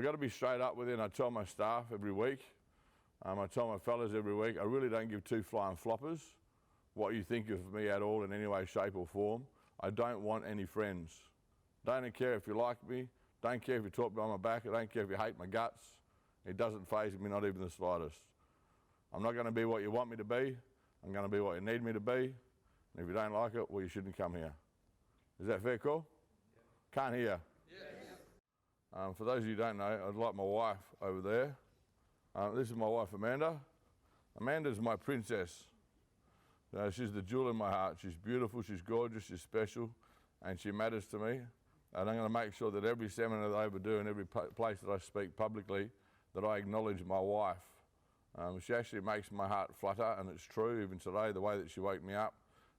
I've got to be straight up with it, and I tell my staff every week, I tell my fellas every week, I really don't give two flying floppers what you think of me at all in any way, shape or form. I don't want any friends. Don't care if you like me, don't care if you talk behind my back, I don't care if you hate my guts. It doesn't faze me, not even the slightest. I'm not going to be what you want me to be, I'm going to be what you need me to be, and if you don't like it, well, you shouldn't come here. Is that fair, call? Yeah. Can't hear? Yes. For those of you who don't know, I'd like my wife over there. This is my wife, Amanda. Amanda's my princess. She's the jewel in my heart. She's beautiful, she's gorgeous, she's special, and she matters to me. And I'm going to make sure that every seminar that I ever do and every place that I speak publicly, that I acknowledge my wife. She actually makes my heart flutter, and it's true. Even today, the way that she woke me up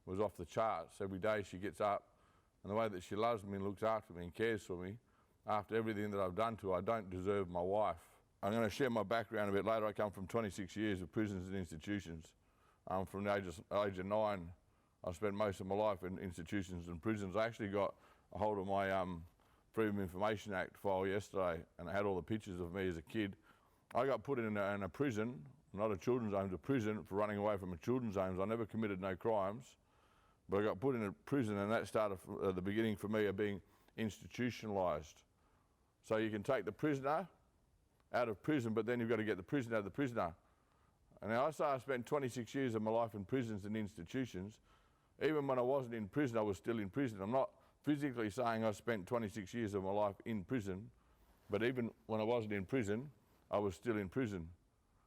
was off the charts. Every day she gets up, and the way that she loves me and looks after me and cares for me, after everything that I've done to her, I don't deserve my wife. I'm going to share my background a bit later. I come from 26 years of prisons and institutions. From the age of 9, I spent most of my life in institutions and prisons. I actually got a hold of my Freedom of Information Act file yesterday, and I had all the pictures of me as a kid. I got put in a prison, not a children's home, a prison for running away from a children's home. I never committed no crimes, but I got put in a prison, and that started the beginning for me of being institutionalised. So you can take the prisoner out of prison, but then you've got to get the prisoner out of the prisoner. And now I say I spent 26 years of my life in prisons and institutions. Even when I wasn't in prison, I was still in prison. I'm not physically saying I spent 26 years of my life in prison, but even when I wasn't in prison, I was still in prison.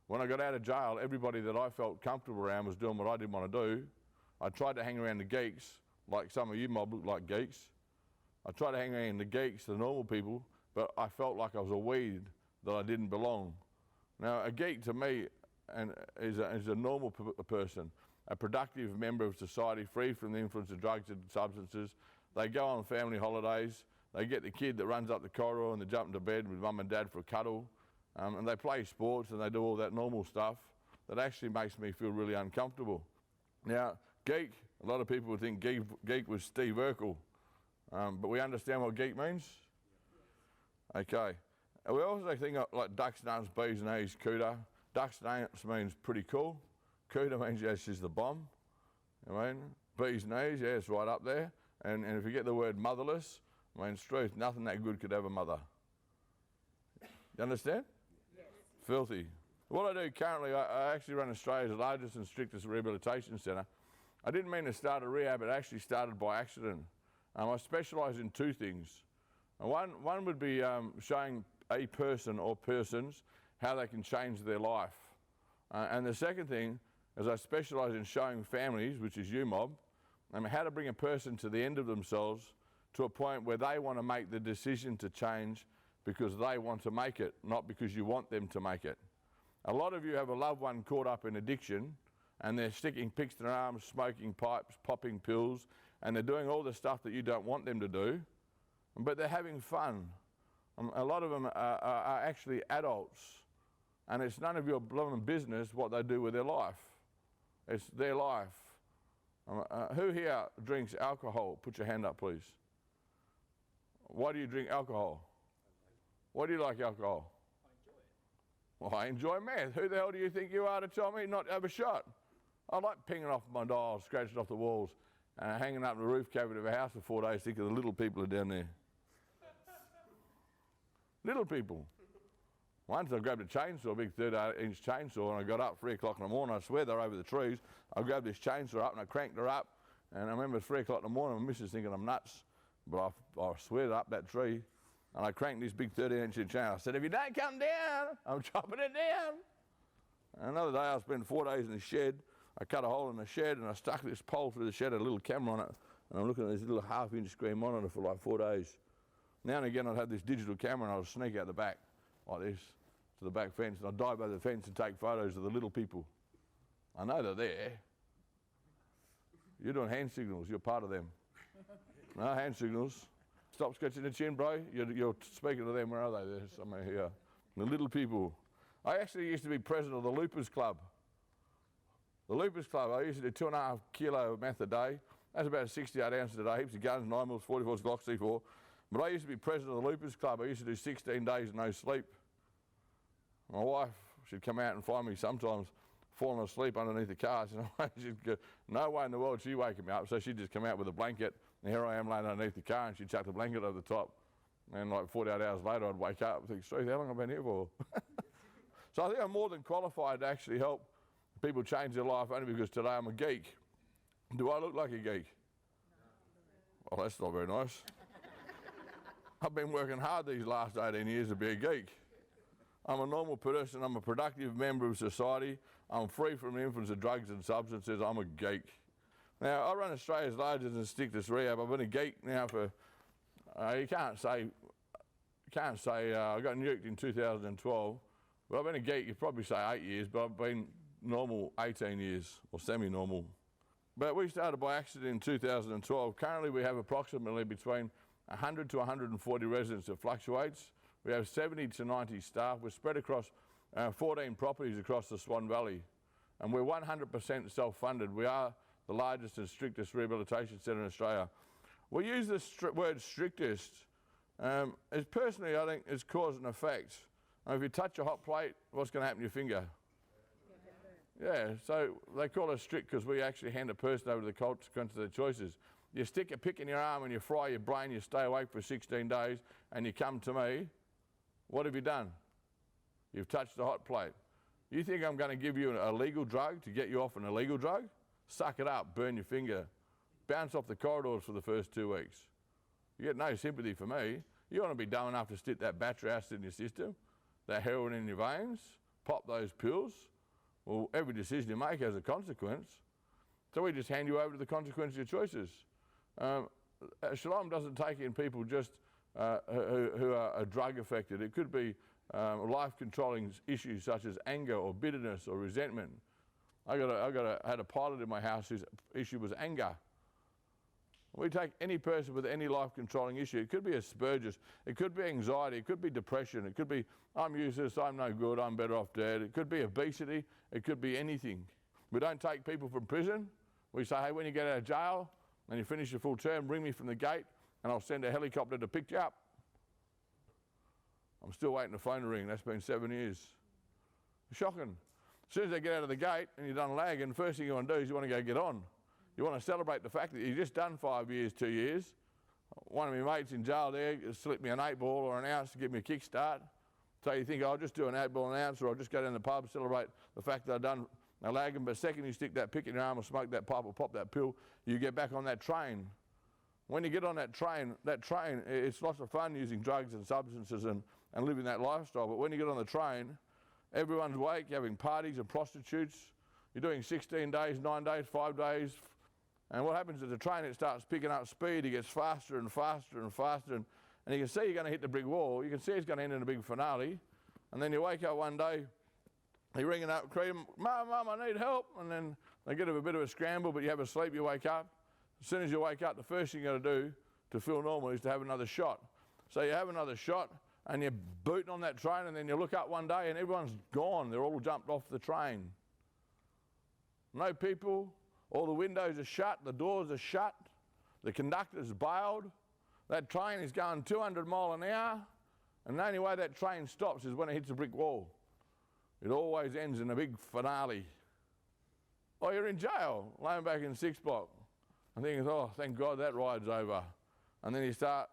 When I got out of jail, everybody that I felt comfortable around was doing what I didn't want to do. I tried to hang around the geeks, like some of you mob look like geeks. I tried to hang around the geeks, the normal people, but I felt like I was a weed, that I didn't belong. Now, a geek to me is a normal person, a productive member of society, free from the influence of drugs and substances. They go on family holidays, they get the kid that runs up the corridor and they jump into bed with mum and dad for a cuddle, and they play sports and they do all that normal stuff that actually makes me feel really uncomfortable. Now, geek, a lot of people would think geek was Steve Urkel, but we understand what geek means? Okay. We also think like ducks, nuts, bees, knees, cooter. Ducks, nuts means pretty cool. Cooter means, yes, she's the bomb. I mean, bees, knees, yeah, it's right up there. And if you get the word motherless, I mean, it's truth, nothing that good could have a mother. You understand? Yes. Filthy. What I do currently, I actually run Australia's largest and strictest rehabilitation centre. I didn't mean to start a rehab, it actually started by accident. I specialise in two things. One would be showing a person or persons how they can change their life. And the second thing is I specialise in showing families, which is you mob, how to bring a person to the end of themselves to a point where they want to make the decision to change because they want to make it, not because you want them to make it. A lot of you have a loved one caught up in addiction and they're sticking picks in their arms, smoking pipes, popping pills, and they're doing all the stuff that you don't want them to do, but they're having fun. A lot of them are actually adults, and it's none of your blooming business what they do with their life. It's their life. Who here drinks alcohol? Put your hand up, please. Why do you drink alcohol? Why do you like alcohol? I enjoy it. Well, I enjoy meth. Who the hell do you think you are to tell me not to have a shot? I like pinging off my dials, scratching off the walls, and hanging up the roof cavity of a house for 4 days thinking the little people are down there. Little people. Once I grabbed a chainsaw, a big 38-inch chainsaw, and I got up 3 o'clock in the morning. I swear they're over the trees. I grabbed this chainsaw up and I cranked her up. And I remember 3 o'clock in the morning, my missus thinking I'm nuts. But I swear up that tree, and I cranked this big 38-inch chain. I said, if you don't come down, I'm chopping it down. And another day I spent 4 days in the shed. I cut a hole in the shed and I stuck this pole through the shed, had a little camera on it. And I'm looking at this little half-inch screen monitor for like 4 days. Now and again I'd have this digital camera and I'd sneak out the back like this to the back fence, and I'd dive over the fence and take photos of the little people. I know they're there. You're doing hand signals, you're part of them. No hand signals. Stop scratching the chin, bro. You're speaking to them. Where are they? They're somewhere here. The little people. I actually used to be president of the Loopers Club. The Loopers Club, I used to do 2.5 kilo meth a day. That's about 68 ounces a day, heaps of guns, 9mm, 44s, Glock, C4. But I used to be president of the Loopers Club. I used to do 16 days no sleep. My wife, she'd come out and find me sometimes falling asleep underneath the car. She'd go, no way in the world she'd waking me up. So she'd just come out with a blanket, and here I am laying underneath the car, and she'd chuck the blanket over the top. And like 48 hours later, I'd wake up and think, Steve, how long have I been here for? So I think I'm more than qualified to actually help people change their life, only because today I'm a geek. Do I look like a geek? Oh, that's not very nice. I've been working hard these last 18 years to be a geek. I'm a normal person. I'm a productive member of society. I'm free from the influence of drugs and substances. I'm a geek. Now, I run Australia's largest and strictest rehab. I've been a geek now for, you can't say I got nuked in 2012, but I've been a geek, you'd probably say 8 years, but I've been normal 18 years, or semi-normal. But we started by accident in 2012. Currently we have approximately between 100 to 140 residents. It fluctuates. We have 70 to 90 staff. We're spread across 14 properties across the Swan Valley. And we're 100% self-funded. We are the largest and strictest rehabilitation centre in Australia. We use the word strictest as personally, I think, as cause and effect. If you touch a hot plate, what's going to happen to your finger? Yeah, so they call us strict because we actually hand a person over to the consequence of their choices. You stick a pick in your arm and you fry your brain, you stay awake for 16 days, and you come to me, what have you done? You've touched the hot plate. You think I'm going to give you a legal drug to get you off an illegal drug? Suck it up, burn your finger, bounce off the corridors for the first 2 weeks. You get no sympathy for me. You want to be dumb enough to stick that battery acid in your system, that heroin in your veins, pop those pills. Well, every decision you make has a consequence. So we just hand you over to the consequence of your choices. Shalom doesn't take in people just who are drug affected. It could be life-controlling issues such as anger or bitterness or resentment. I had a pilot in my house whose issue was anger. We take any person with any life-controlling issue. It could be Asperger's, it could be anxiety, it could be depression, it could be I'm useless, I'm no good, I'm better off dead. It could be obesity, it could be anything. We don't take people from prison. We say, hey, when you get out of jail and you finish your full term, bring me from the gate and I'll send a helicopter to pick you up. I'm still waiting for the phone to ring. That's been 7 years. Shocking. As soon as they get out of the gate and you're done lagging, the first thing you want to do is you want to go get on. You want to celebrate the fact that you've just done 5 years, 2 years. One of my mates in jail there slipped me an 8 ball or an ounce to give me a kickstart. So you think, I'll just do an 8 ball an ounce, or I'll just go down to the pub, celebrate the fact that I've done a lagging. But the second you stick that pick in your arm or smoke that pipe or pop that pill, you get back on that train. When you get on that train, it's lots of fun using drugs and substances and living that lifestyle. But when you get on the train, everyone's awake, you're having parties and prostitutes. You're doing 16 days, 9 days, 5 days. And what happens is the train, it starts picking up speed. It gets faster and faster and faster. And you can see you're going to hit the brick wall. You can see it's going to end in a big finale. And then you wake up one day, you're ringing up, Mum, I need help. And then they get a bit of a scramble, but you have a sleep, you wake up. As soon as you wake up, the first thing you got to do to feel normal is to have another shot. So you have another shot, and you're booting on that train, and then you look up one day, and everyone's gone. They're all jumped off the train. No people. All the windows are shut, the doors are shut, the conductor's bailed. That train is going 200 miles an hour, and the only way that train stops is when it hits a brick wall. It always ends in a big finale. Or you're in jail, laying back in 6 block, and thinking, oh, thank God that ride's over. And then you start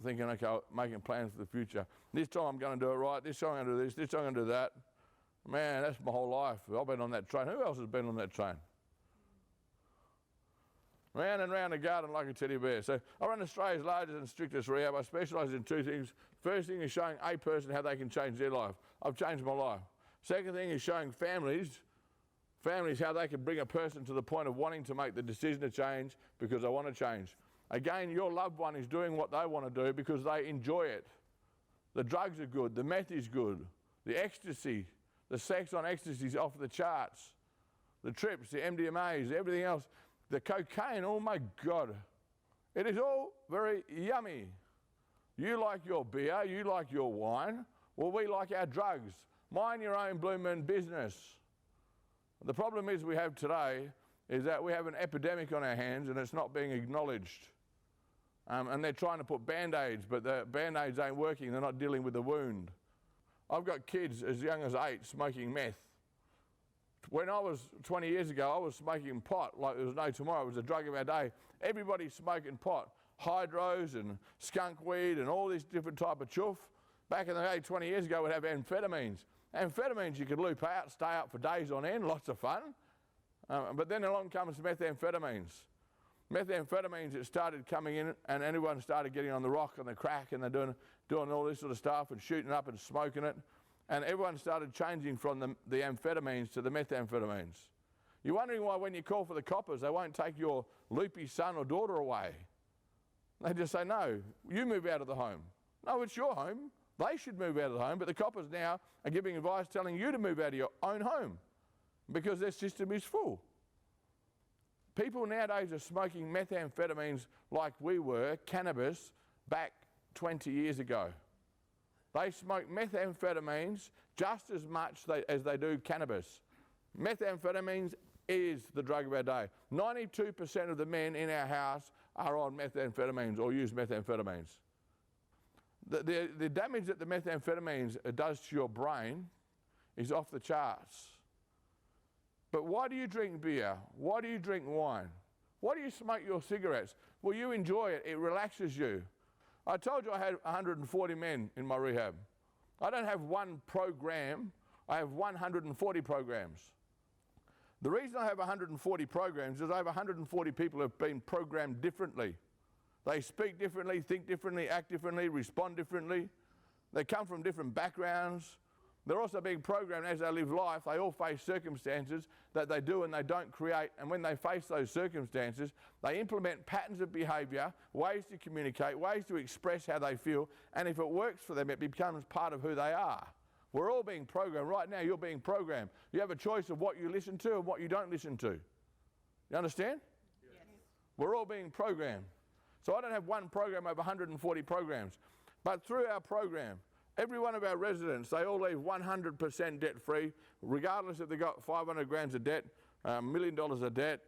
thinking, okay, making plans for the future. This time I'm going to do it right, this time I'm going to do this, this time I'm going to do that. Man, that's my whole life. I've been on that train. Who else has been on that train? Round and round the garden like a teddy bear. So I run Australia's largest and strictest rehab. I specialise in 2 things. First thing is showing a person how they can change their life. I've changed my life. Second thing is showing families how they can bring a person to the point of wanting to make the decision to change because they want to change. Again, your loved one is doing what they want to do because they enjoy it. The drugs are good. The meth is good. The ecstasy, the sex on ecstasy is off the charts. The trips, the MDMAs, everything else. The cocaine, oh my God. It is all very yummy. You like your beer, you like your wine. Well, we like our drugs. Mind your own bloomin' business. The problem is we have today is that we have an epidemic on our hands and it's not being acknowledged. and they're trying to put Band-Aids, but the Band-Aids ain't working. They're not dealing with the wound. I've got kids as young as 8 smoking meth. When I was 20 years ago, I was smoking pot like there was no tomorrow. It was a drug of our day. Everybody's smoking pot, hydros and skunk weed and all this different type of chuff. Back in the day, 20 years ago, we'd have amphetamines. Amphetamines you could loop out, stay up for days on end, lots of fun. But then along comes methamphetamines. Methamphetamines, it started coming in and everyone started getting on the rock and the crack and they're doing all this sort of stuff and shooting up and smoking it. And everyone started changing from the amphetamines to the methamphetamines. You're wondering why when you call for the coppers, they won't take your loopy son or daughter away. They just say, no, you move out of the home. No, it's your home. They should move out of the home, but the coppers now are giving advice telling you to move out of your own home because their system is full. People nowadays are smoking methamphetamines like we were, cannabis, back 20 years ago. They smoke methamphetamines just as much as they do cannabis. Methamphetamines is the drug of our day. 92% of the men in our house are on methamphetamines or use methamphetamines. The damage that the methamphetamines does to your brain is off the charts. But why do you drink beer? Why do you drink wine? Why do you smoke your cigarettes? Well, you enjoy it. It relaxes you. I told you I had 140 men in my rehab. I don't have one program. I have 140 programs. The reason I have 140 programs is I have 140 people who have been programmed differently. They speak differently, think differently, act differently, respond differently. They come from different backgrounds. They're also being programmed as they live life. They all face circumstances that they do and they don't create. And when they face those circumstances, they implement patterns of behaviour, ways to communicate, ways to express how they feel. And if it works for them, it becomes part of who they are. We're all being programmed. Right now, you're being programmed. You have a choice of what you listen to and what you don't listen to. You understand? Yes. We're all being programmed. So I don't have one program over 140 programs. But through our program, every one of our residents, they all leave 100% debt-free, regardless if they've got 500 grand of debt, $1 million of debt.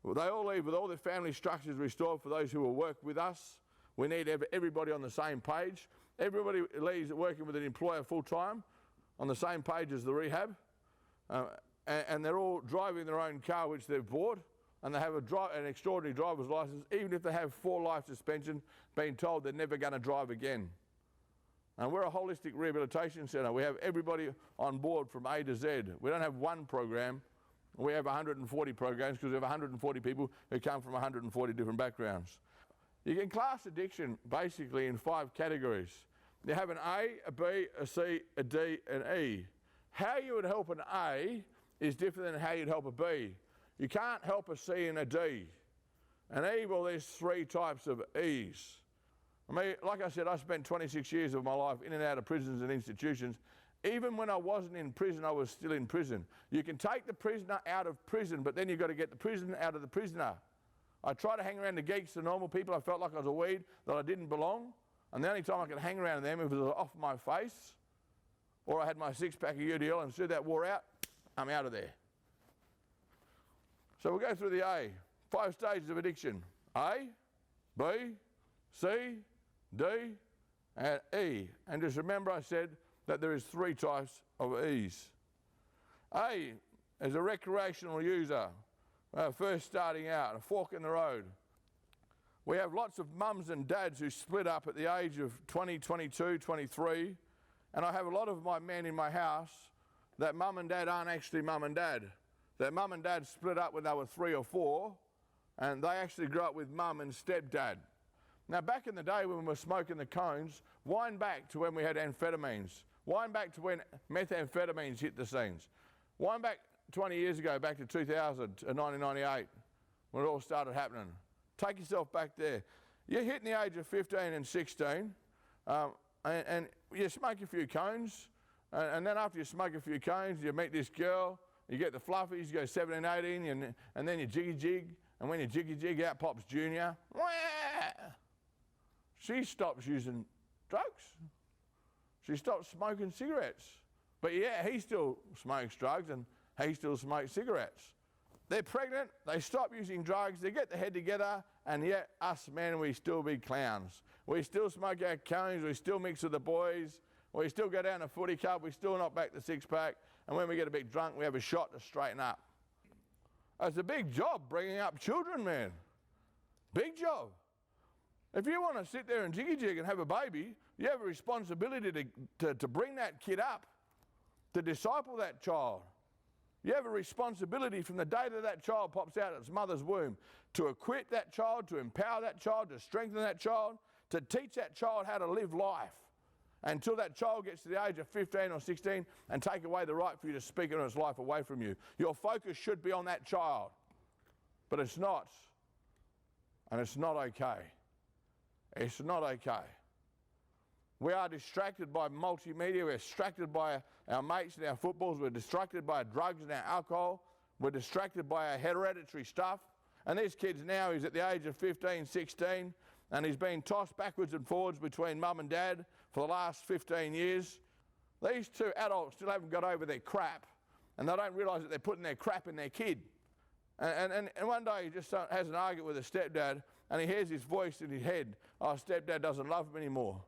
They all leave with all their family structures restored for those who will work with us. We need everybody on the same page. Everybody leaves working with an employer full-time on the same page as the rehab. And they're all driving their own car, which they've bought. And they have an extraordinary driver's license, even if they have 4 life suspensions, being told they're never going to drive again. And we're a holistic rehabilitation centre. We have everybody on board from A to Z. We don't have one program. We have 140 programs because we have 140 people who come from 140 different backgrounds. You can class addiction basically in 5 categories. You have an A, a B, a C, a D, and E. How you would help an A is different than how you'd help a B. You can't help a C and a D. An E, well, there's 3 types of E's. I mean, like I said, I spent 26 years of my life in and out of prisons and institutions. Even when I wasn't in prison, I was still in prison. You can take the prisoner out of prison, but then you've got to get the prison out of the prisoner. I tried to hang around the geeks, the normal people. I felt like I was a weed, that I didn't belong. And the only time I could hang around them if it was off my face, or I had my 6-pack of UDL, and as soon as that wore out, I'm out of there. So we'll go through the A. 5 stages of addiction. A, B, C, D, and E. And just remember I said that there is 3 types of E's. A is a recreational user, first starting out, a fork in the road. We have lots of mums and dads who split up at the age of 20, 22, 23. And I have a lot of my men in my house that mum and dad aren't actually mum and dad. Their mum and dad split up when they were 3 or 4, and they actually grew up with mum and stepdad. Now, back in the day when we were smoking the cones, wind back to when we had amphetamines. Wind back to when methamphetamines hit the scenes. Wind back 20 years ago, back to 2000, 1998, when it all started happening. Take yourself back there. You're hitting the age of 15 and 16, and you smoke a few cones, and then after you smoke a few cones, you meet this girl. You get the fluffies, you go 17, 18, and then you jiggy-jig. And when you jiggy-jig, out pops Junior. Wah! She stops using drugs. She stops smoking cigarettes. But yeah, he still smokes drugs and he still smokes cigarettes. They're pregnant, they stop using drugs, they get their head together, and yet us men, we still be clowns. We still smoke our cones, we still mix with the boys, we still go down a footy cup, we still knock back the six-pack, and when we get a bit drunk, we have a shot to straighten up. It's a big job bringing up children, man. Big job. If you want to sit there and jiggy-jig and have a baby, you have a responsibility to bring that kid up, to disciple that child. You have a responsibility from the day that child pops out of its mother's womb to equip that child, to empower that child, to strengthen that child, to teach that child how to live life until that child gets to the age of 15 or 16 and take away the right for you to speak in its life away from you. Your focus should be on that child, but it's not, and it's not okay. It's not okay. We are distracted by multimedia, we're distracted by our mates and our footballs, we're distracted by drugs and our alcohol, we're distracted by our hereditary stuff. And this kid's now, he's at the age of 15, 16, and he's been tossed backwards and forwards between mum and dad for the last 15 years. These two adults still haven't got over their crap, and they don't realise that they're putting their crap in their kid. And one day he just has an argument with his stepdad, and he hears his voice in his head, oh, stepdad doesn't love him anymore.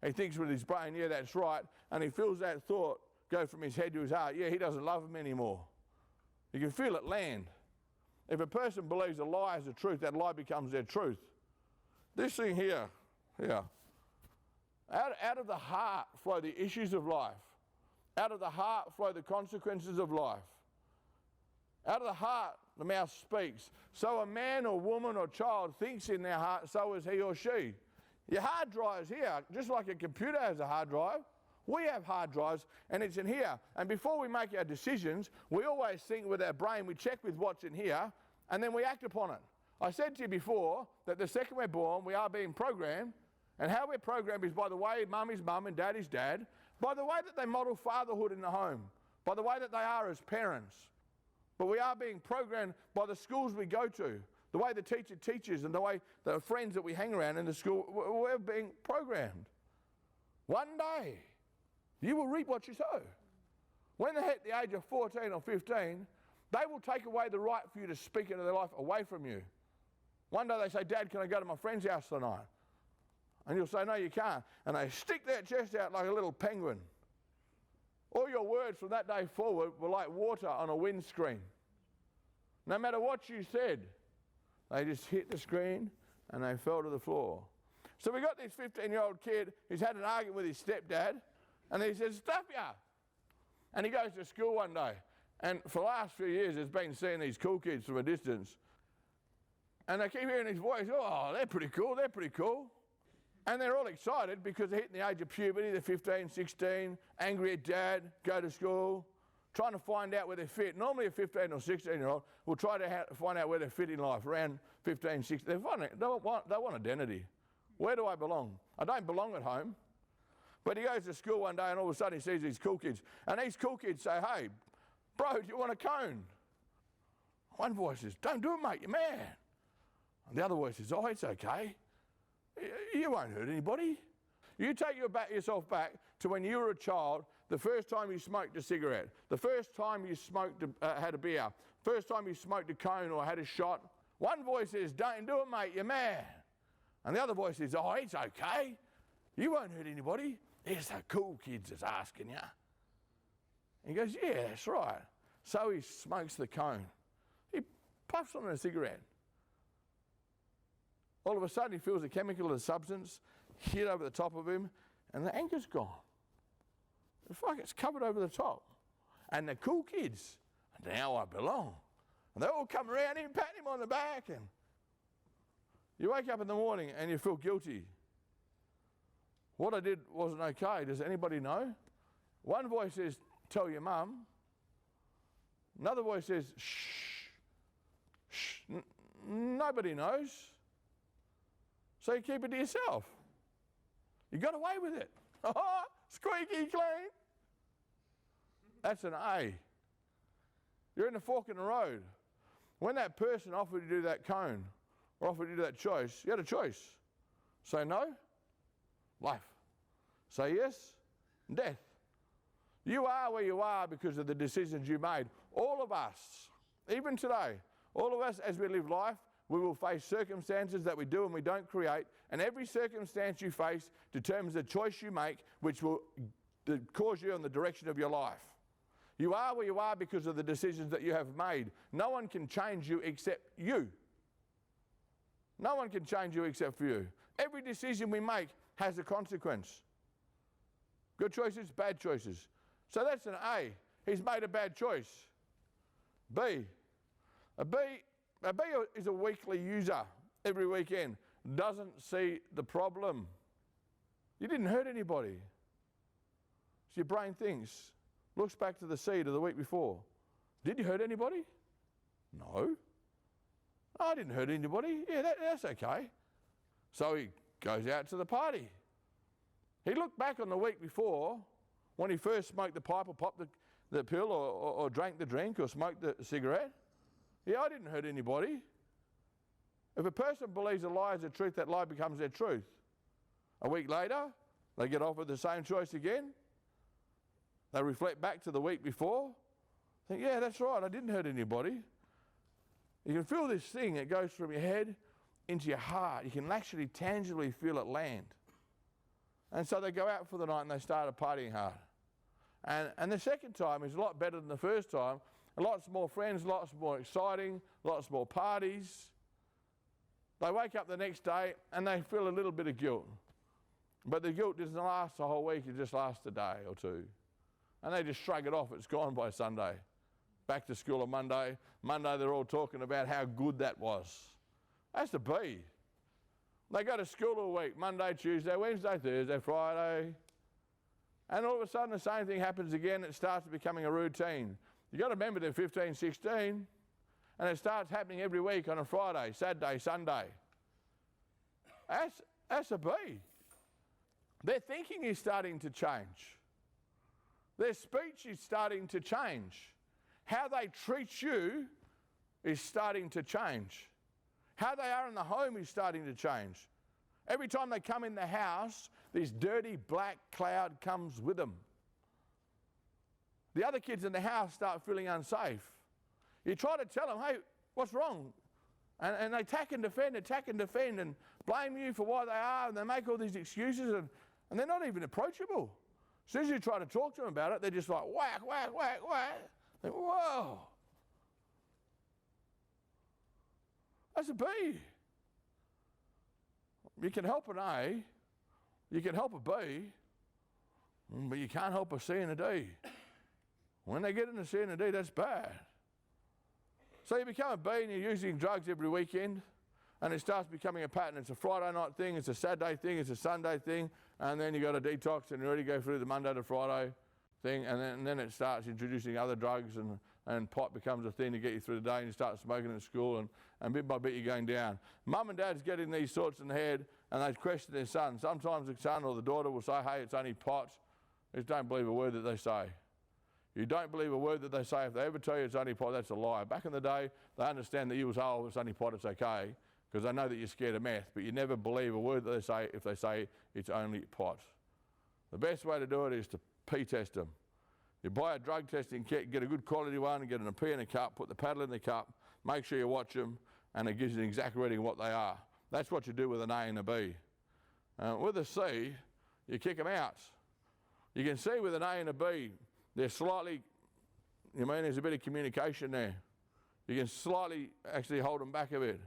He thinks with his brain, yeah, that's right, and he feels that thought go from his head to his heart, yeah, he doesn't love him anymore. You can feel it land. If a person believes a lie is the truth, that lie becomes their truth. This thing here, out of the heart flow the issues of life. Out of the heart flow the consequences of life. Out of the heart, the mouth speaks. So a man or woman or child thinks in their heart, so is he or she. Your hard drive is here, just like a computer has a hard drive. We have hard drives, and it's in here. And before we make our decisions, we always think with our brain, we check with what's in here, and then we act upon it. I said to you before that the second we're born, we are being programmed, and how we're programmed is by the way mum is mum and dad is dad, by the way that they model fatherhood in the home, by the way that they are as parents. But we are being programmed by the schools we go to, the way the teacher teaches and the way the friends that we hang around in the school, we're being programmed. One day, you will reap what you sow. When they hit the age of 14 or 15, they will take away the right for you to speak into their life away from you. One day they say, Dad, can I go to my friend's house tonight? And you'll say, no, you can't. And they stick their chest out like a little penguin. All your words from that day forward were like water on a windscreen. No matter what you said, they just hit the screen and they fell to the floor. So we got this 15-year-old kid who's had an argument with his stepdad, and he says, stop ya! And he goes to school one day, and for the last few years has been seeing these cool kids from a distance, and they keep hearing his voice, oh, they're pretty cool, they're pretty cool. And they're all excited because they're hitting the age of puberty, they're 15, 16, angry at dad, go to school, trying to find out where they fit. Normally a 15 or 16-year-old will try to find out where they fit in life, around 15, 16. They want identity. Where do I belong? I don't belong at home. But he goes to school one day and all of a sudden he sees these cool kids. And these cool kids say, hey, bro, do you want a cone? One voice says, don't do it, mate, you're mad. And the other voice says, oh, it's okay. You won't hurt anybody. You take yourself back to when you were a child, the first time you smoked a cigarette, the first time you had a beer, first time you smoked a cone or had a shot. One voice says, don't do it, mate, you're mad. And the other voice says, oh, it's okay. You won't hurt anybody. There's the cool kids that's asking you. And he goes, yeah, that's right. So he smokes the cone. He puffs on a cigarette. All of a sudden he feels a chemical of the substance hit over the top of him, and the anchor's gone. It's covered over the top. And the cool kids, now I belong. And they all come around him, pat him on the back, and you wake up in the morning and you feel guilty. What I did wasn't okay. Does anybody know? One voice says, tell your mum. Another voice says, shh, shh. Nobody knows. So you keep it to yourself. You got away with it. Squeaky clean. That's an A. You're in the fork in the road. When that person offered you to do that cone or offered you to do that choice, you had a choice. Say no, life. Say yes, death. You are where you are because of the decisions you made. All of us Even today, all of us, as we live life, we will face circumstances that we do and we don't create, and every circumstance you face determines the choice you make, which will cause you in the direction of your life. You are where you are because of the decisions that you have made. No one can change you except you. No one can change you except for you. Every decision we make has a consequence. Good choices, bad choices. So that's an A. He's made a bad choice. B. A B is a weekly user every weekend. Doesn't see the problem. You didn't hurt anybody. So your brain thinks, looks back to the seed of the week before. Did you hurt anybody? No. I didn't hurt anybody. Yeah, that's okay. So he goes out to the party. He looked back on the week before when he first smoked the pipe or popped the pill or drank the drink or smoked the cigarette. Yeah, I didn't hurt anybody. If a person believes a lie is the truth, that lie becomes their truth. A week later, they get offered the same choice again. They reflect back to the week before. Think, yeah, that's right, I didn't hurt anybody. You can feel this thing that goes from your head into your heart. You can actually tangibly feel it land. And so they go out for the night and they start partying hard. And the second time is a lot better than the first time. Lots more friends, lots more exciting, lots more parties. They wake up the next day and they feel a little bit of guilt. But the guilt doesn't last the whole week, it just lasts a day or two. And they just shrug it off, it's gone by Sunday. Back to school on Monday. Monday they're all talking about how good that was. That's the B. They go to school all week, Monday, Tuesday, Wednesday, Thursday, Friday. And all of a sudden the same thing happens again. It starts becoming a routine. You've got to remember they're 15, 16. And it starts happening every week on a Friday, Saturday, Sunday. That's a B. Their thinking is starting to change. Their speech is starting to change. How they treat you is starting to change. How they are in the home is starting to change. Every time they come in the house, this dirty black cloud comes with them. The other kids in the house start feeling unsafe. You try to tell them, hey, what's wrong? And they attack and defend and blame you for why they are, and they make all these excuses, and they're not even approachable. As soon as you try to talk to them about it, they're just like whack, whack, whack, whack. Think, whoa. That's a B. You can help an A, you can help a B, but you can't help a C and a D. When they get in a C and a D, that's bad. So you become a B and you're using drugs every weekend, and it starts becoming a pattern. It's a Friday night thing, it's a Saturday thing, it's a Sunday thing, and then you got a detox and you already go through the Monday to Friday thing, and then it starts introducing other drugs, and pot becomes a thing to get you through the day, and you start smoking at school, and bit by bit you're going down. Mum and dad's getting these thoughts in the head, and they question their son. Sometimes the son or the daughter will say, hey, it's only pot. Just don't believe a word that they say. You don't believe a word that they say. If they ever tell you it's only pot, that's a lie. Back in the day, they understand that you will say, oh, it's only pot, it's okay, because they know that you're scared of meth, but you never believe a word that they say if they say it's only pot. The best way to do it is to P-test them. You buy a drug testing kit, get a good quality one, and get a P in a cup, put the paddle in the cup, make sure you watch them, and it gives you an exact reading of what they are. That's what you do with an A and a B. With a C, you kick them out. You can see with an A and a B, they're slightly, there's a bit of communication there. You can slightly actually hold them back a bit.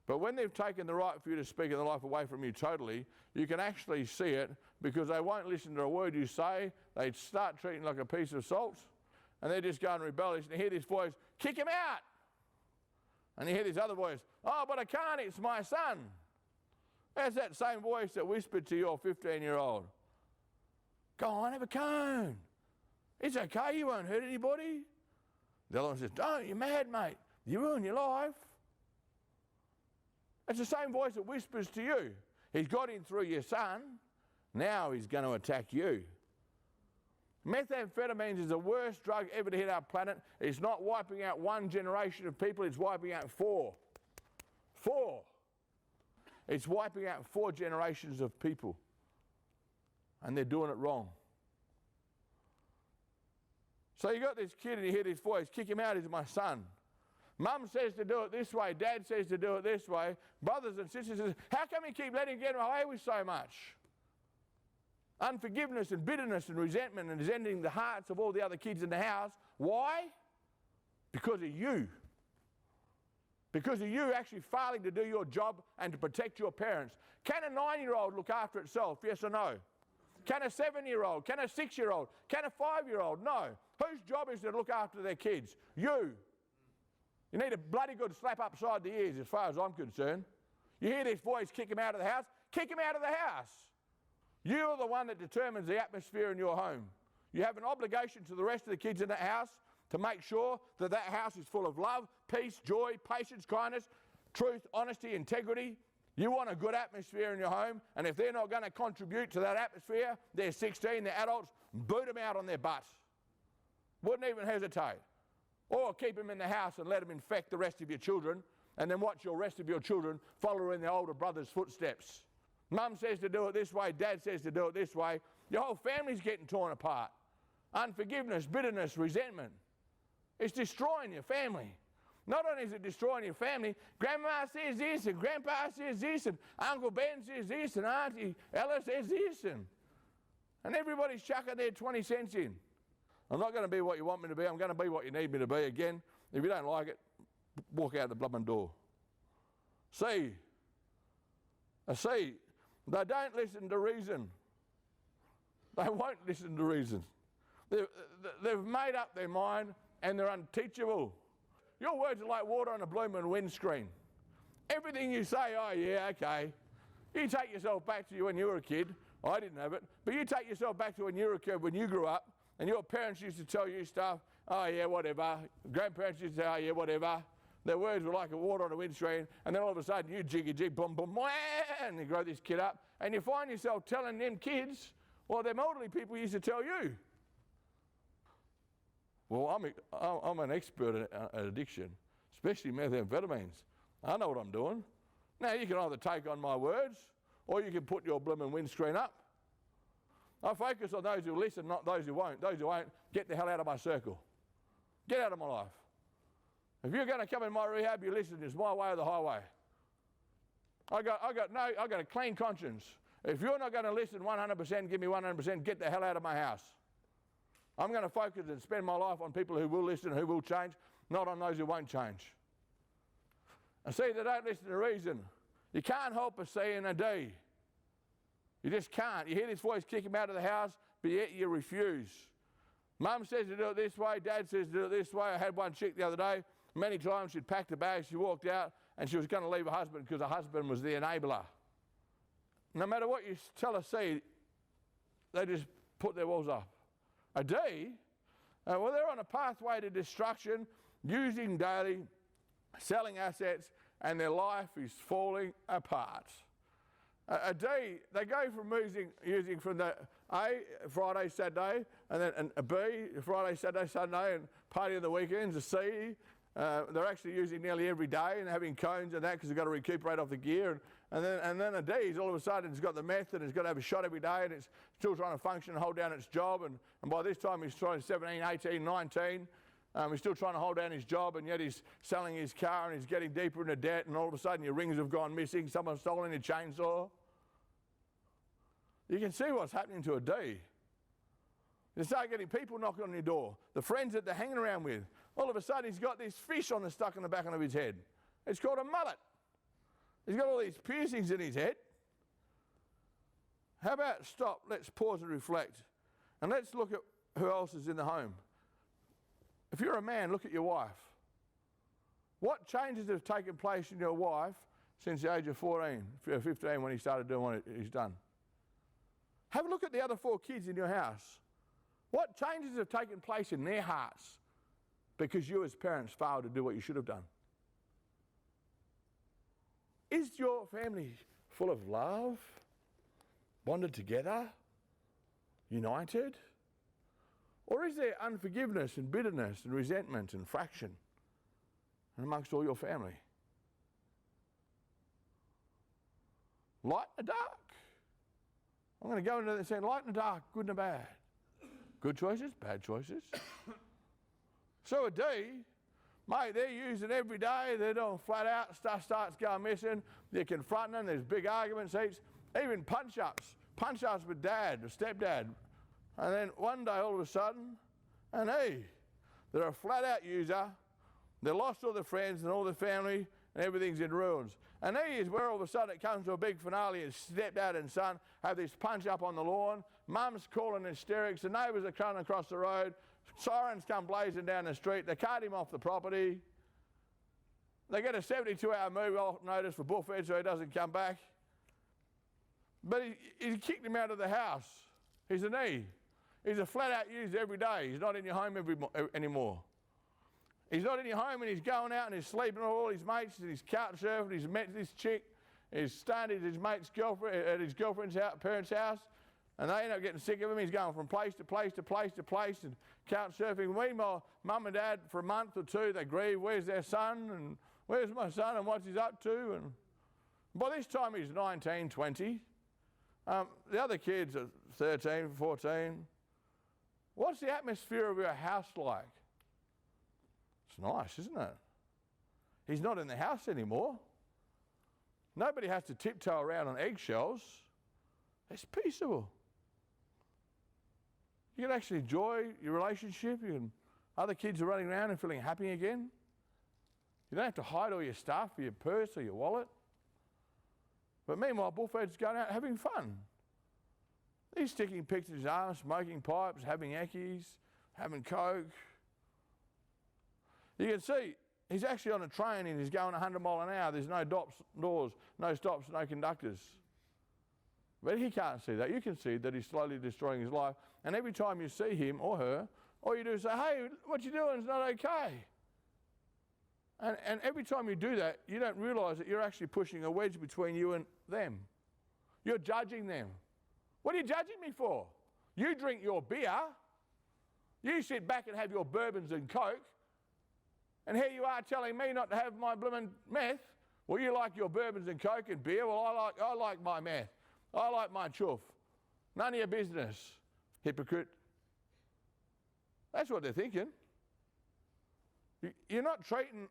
But when they've taken the right for you to speak in the life away from you totally, you can actually see it, because they won't listen to a word you say. They start treating you like a piece of salt, and they're just going rebellious. And you hear this voice, kick him out. And you hear this other voice, oh, but I can't, it's my son. That's that same voice that whispered to your 15-year-old. Go on, have a cone. It's okay, you won't hurt anybody. The other one says, don't, you're mad, mate. You ruin your life. It's the same voice that whispers to you. He's got in through your son. Now he's going to attack you. Methamphetamines is the worst drug ever to hit our planet. It's not wiping out one generation of people, it's wiping out 4. 4. It's wiping out 4 generations of people. And they're doing it wrong. So you got this kid and you hear this voice, kick him out, he's my son. Mum says to do it this way, Dad says to do it this way, brothers and sisters say, how come you keep letting him get away with so much? Unforgiveness and bitterness and resentment and resenting the hearts of all the other kids in the house. Why? Because of you. Because of you actually failing to do your job and to protect your parents. Can a 9-year-old look after itself? Yes or no? Can a 7-year-old? Can a 6-year-old? Can a 5-year-old? No. Whose job is to look after their kids? You. You need a bloody good slap upside the ears as far as I'm concerned. You hear this voice, kick him out of the house? Kick him out of the house. You're the one that determines the atmosphere in your home. You have an obligation to the rest of the kids in the house to make sure that that house is full of love, peace, joy, patience, kindness, truth, honesty, integrity. You want a good atmosphere in your home, and if they're not going to contribute to that atmosphere, they're 16, they're adults, boot them out on their butt. Wouldn't even hesitate. Or keep them in the house and let them infect the rest of your children, and then watch your rest of your children follow in their older brother's footsteps. Mum says to do it this way, Dad says to do it this way. Your whole family's getting torn apart. Unforgiveness, bitterness, resentment. It's destroying your family. Not only is it destroying your family, Grandma says this, and Grandpa says this, and Uncle Ben says this, and Auntie Ella says this, and everybody's chucking their 20 cents in. I'm not going to be what you want me to be. I'm going to be what you need me to be. Again, if you don't like it, walk out the blooming door. C. A C. They don't listen to reason. They won't listen to reason. They've made up their mind and they're unteachable. Your words are like water on a blooming windscreen. Everything you say, oh yeah, okay. You take yourself back to when you were a kid. I didn't have it. But you take yourself back to when you were a kid, when you grew up, and your parents used to tell you stuff, oh yeah, whatever. Grandparents used to say, oh yeah, whatever. Their words were like a water on a windscreen, and then all of a sudden you jiggy jig, boom, boom, wah, and you grow this kid up, and you find yourself telling them kids, well, them elderly people used to tell you. Well, I'm an expert at addiction, especially methamphetamines. I know what I'm doing. Now, you can either take on my words, or you can put your blooming windscreen up. I focus on those who listen, not those who won't. Those who won't, get the hell out of my circle. Get out of my life. If you're going to come in my rehab, you listen. It's my way or the highway. I got a clean conscience. If you're not going to listen 100%, give me 100%, get the hell out of my house. I'm going to focus and spend my life on people who will listen, who will change, not on those who won't change. And see, they don't listen to reason. You can't help a C and a D. You just can't. You hear this voice kick him out of the house, but yet you refuse. Mum says to do it this way, Dad says to do it this way. I had one chick the other day, many times she'd packed a bag, she walked out, and she was going to leave her husband because her husband was the enabler. No matter what you tell a C, they just put their walls up. A D, well, they're on a pathway to destruction, using daily, selling assets, and their life is falling apart. A D, they go from using from the A, Friday, Saturday, and then a B, Friday, Saturday, Sunday, and party on the weekends. A C, they're actually using nearly every day and having cones and that because they've got to recuperate off the gear. And then a D is all of a sudden it's got the meth and it's got to have a shot every day and it's still trying to function and hold down its job. And by this time he's trying 17, 18, 19. He's still trying to hold down his job, and yet he's selling his car and he's getting deeper into debt, and all of a sudden your rings have gone missing, someone's stolen your chainsaw. You can see what's happening to a D. You start getting people knocking on your door, the friends that they're hanging around with. All of a sudden he's got this fish stuck in the back of his head. It's called a mullet. He's got all these piercings in his head. How about stop, let's pause and reflect, and let's look at who else is in the home. If you're a man, look at your wife. What changes have taken place in your wife since the age of 14, 15 when he started doing what he's done? Have a look at the other 4 kids in your house. What changes have taken place in their hearts because you as parents failed to do what you should have done? Is your family full of love, bonded together, united? Or is there unforgiveness and bitterness and resentment and fraction amongst all your family? Light and dark. I'm going to go into this saying light and dark, good and bad. Good choices, bad choices. So a D, Mate, they're using every day. They're doing flat out. Stuff starts going missing. You're confronting them. There's big arguments heaps. Even punch-ups. Punch-ups with dad or stepdad. And then one day, all of a sudden, and they're a flat-out user. They lost all their friends and all their family, and everything's in ruins. And is where all of a sudden it comes to a big finale, and stepdad and son have this punch-up on the lawn. Mum's calling hysterics. The neighbours are coming across the road. Sirens come blazing down the street. They cart him off the property. They get a 72-hour move-off notice for bullfed so he doesn't come back. But he kicked him out of the house. He's an E. He's a flat-out user every day. He's not in your home anymore. He's not in your home, and he's going out and he's sleeping with all his mates and he's couch surfing. He's met this chick. He's staying at his mate's girlfriend, at his girlfriend's parents' house, and they end up getting sick of him. He's going from place to place to place to place and couch surfing. Meanwhile, mum and dad, for a month or two, they grieve. Where's their son? And where's my son? And what's he up to? And by this time, he's 19, 20. The other kids are 13, 14. What's the atmosphere of your house like? It's nice, isn't it? He's not in the house anymore. Nobody has to tiptoe around on eggshells. It's peaceable. You can actually enjoy your relationship. Other kids are running around and feeling happy again. You don't have to hide all your stuff, your purse or your wallet. But meanwhile, bullfed's going out having fun. He's sticking picks in his arm, smoking pipes, having eckies, having coke. You can see he's actually on a train and he's going 100 miles an hour. There's no doors, no stops, no conductors. But he can't see that. You can see that he's slowly destroying his life. And every time you see him or her, all you do is say, hey, what you doing is not okay. And every time you do that, you don't realise that you're actually pushing a wedge between you and them. You're judging them. What are you judging me for? You drink your beer. You sit back and have your bourbons and coke. And here you are telling me not to have my blooming meth. Well, you like your bourbons and coke and beer. Well, I like my meth. I like my chuff. None of your business, hypocrite. That's what they're thinking. You're not treating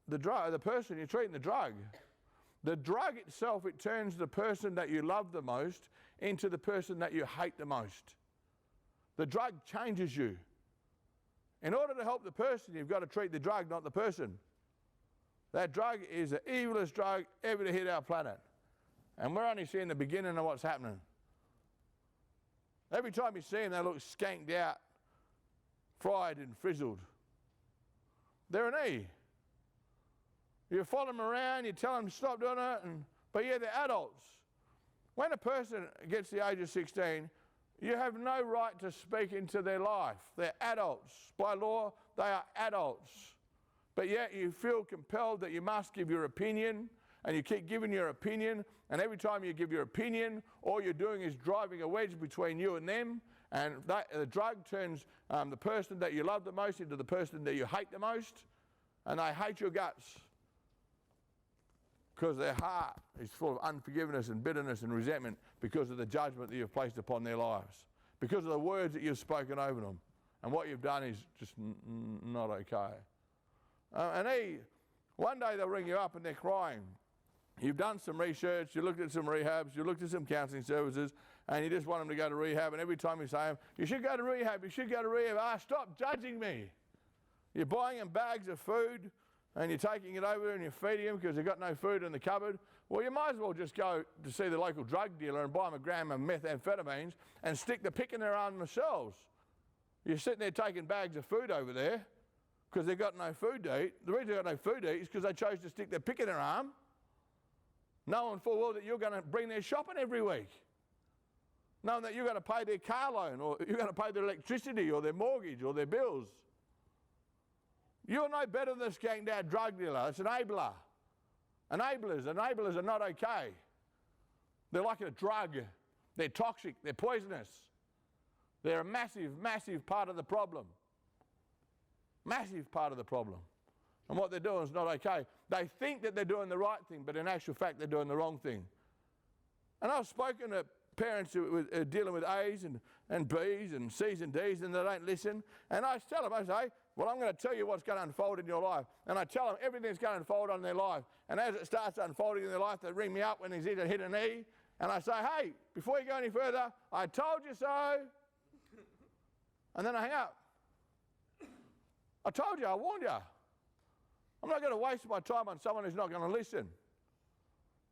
the person, you're treating the drug. The drug itself, it turns the person that you love the most into the person that you hate the most. The drug changes you. In order to help the person, you've got to treat the drug, not the person. That drug is the evilest drug ever to hit our planet. And we're only seeing the beginning of what's happening. Every time you see them, they look skanked out, fried and frizzled. They're an E. You follow them around, you tell them to stop doing it, but yeah, they're adults. When a person gets the age of 16, you have no right to speak into their life. They're adults. By law, they are adults. But yet you feel compelled that you must give your opinion, and you keep giving your opinion, and every time you give your opinion, all you're doing is driving a wedge between you and them, and the drug turns the person that you love the most into the person that you hate the most, and they hate your guts because their heart is full of unforgiveness and bitterness and resentment because of the judgment that you've placed upon their lives, because of the words that you've spoken over them, and what you've done is just not okay. One day they'll ring you up and they're crying. You've done some research, you looked at some rehabs, you looked at some counselling services, and you just want them to go to rehab, and every time you say, you should go to rehab, you should go to rehab, stop judging me. You're buying them bags of food, and you're taking it over and you're feeding them because they've got no food in the cupboard. Well, you might as well just go to see the local drug dealer and buy them a gram of methamphetamines and stick the pick in their arm themselves. You're sitting there taking bags of food over there because they've got no food to eat. The reason they've got no food to eat is because they chose to stick their pick in their arm, knowing full well that you're going to bring their shopping every week, knowing that you're going to pay their car loan, or you're going to pay their electricity or their mortgage or their bills. You're no better than a skanked out drug dealer. It's an enabler. Enablers are not okay. They're like a drug. They're toxic. They're poisonous. They're a massive, massive part of the problem. Massive part of the problem. And what they're doing is not okay. They think that they're doing the right thing, but in actual fact, they're doing the wrong thing. And I've spoken to parents who are dealing with A's and B's and C's and D's, and they don't listen. And I tell them, I say, Well, I'm going to tell you what's going to unfold in your life. And I tell them everything's going to unfold on their life. And as it starts unfolding in their life, they ring me up when he's either hit a knee. And I say, hey, before you go any further, I told you so. And then I hang up. I told you, I warned you. I'm not going to waste my time on someone who's not going to listen.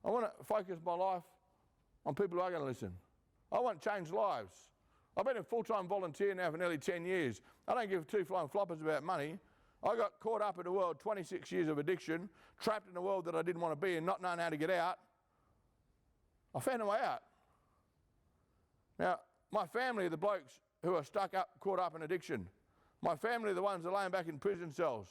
I want to focus my life on people who are going to listen. I want to change lives. I've been a full-time volunteer now for nearly 10 years. I don't give two flying floppers about money. I got caught up in the world, 26 years of addiction, trapped in a world that I didn't want to be in, not knowing how to get out. I found a way out. Now, my family are the blokes who are stuck up, caught up in addiction. My family are the ones that are laying back in prison cells.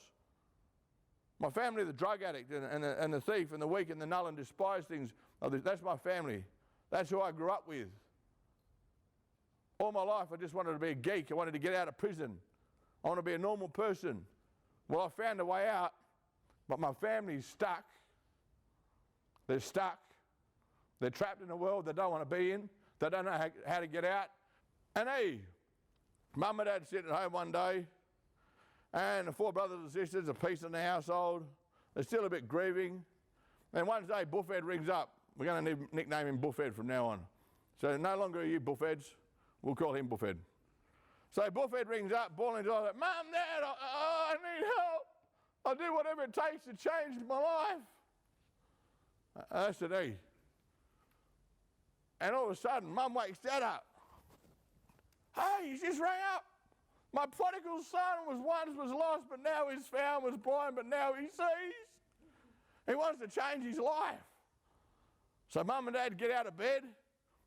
My family are the drug addict and the thief and the weak and the null and despised things. That's my family. That's who I grew up with. All my life I just wanted to be a geek. I wanted to get out of prison. I want to be a normal person. Well, I found a way out, but my family's stuck. They're stuck. They're trapped in a world they don't want to be in. They don't know how to get out. And hey, Mum and Dad sitting at home one day, and the four brothers and sisters, a peace in the household. They're still a bit grieving. And one day, Buffhead rings up. We're going to nickname him Buffhead from now on. So no longer are you Buffheads. We'll call him Buffhead. So Buffhead rings up, bawling his eyes out, Mum, Dad, I need help. I'll do whatever it takes to change my life. I said, hey. And all of a sudden, Mum wakes Dad up. Hey, he just rang up. My prodigal son was lost, but now he's found, was blind, but now he sees. He wants to change his life. So Mum and Dad get out of bed.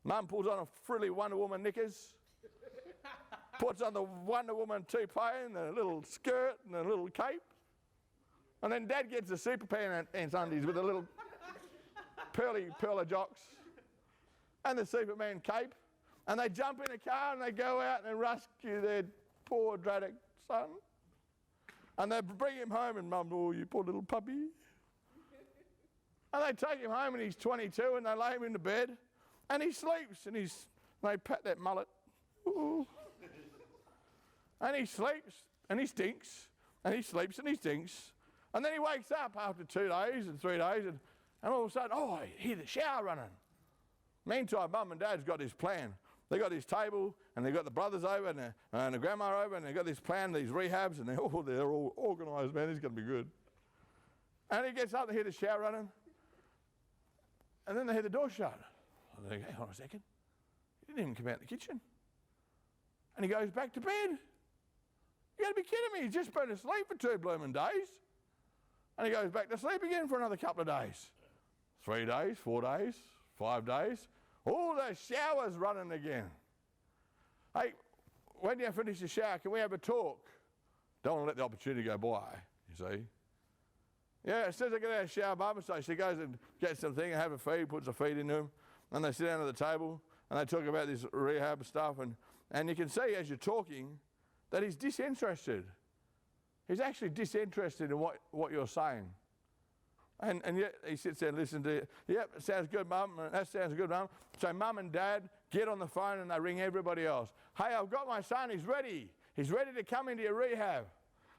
Mum pulls on a frilly Wonder Woman knickers, puts on the Wonder Woman toupee and the little skirt and the little cape. And then Dad gets the super pants undies with the little pearly jocks and the Superman cape. And they jump in a car and they go out and rescue their poor dreaded son. And they bring him home and Mum, oh, you poor little puppy. And they take him home and he's 22 and they lay him in the bed and he sleeps and they pat that mullet. Ooh. And he sleeps and he stinks and he sleeps and he stinks. And then he wakes up after 2 days and 3 days and all of a sudden, oh, I hear the shower running. Meantime, Mum and Dad's got this plan. They got this table, and they've got the brothers over and the grandma over, and they've got this plan, these rehabs, and they're all organised, man. This is going to be good. And he gets up to hear the shower running, and then they hear the door shut. And they go, hang on a second. He didn't even come out the kitchen. And he goes back to bed. You got to be kidding me. He's just been asleep for 2 blooming days. And he goes back to sleep again for another couple of days. 3 days, 4 days, 5 days. Oh, the shower's running again. Hey, when you finish the shower, can we have a talk? Don't want to let the opportunity go by, you see. Yeah, as soon as I get out of the shower, Mum, so she goes and gets something and have a feed, puts a feed into him, and they sit down at the table and they talk about this rehab stuff, and you can see as you're talking that he's disinterested. He's actually disinterested in what you're saying. And yet he sits there and listens to it. Yep, sounds good, Mum. That sounds good, Mum. So Mum and Dad get on the phone and they ring everybody else. Hey, I've got my son. He's ready. He's ready to come into your rehab.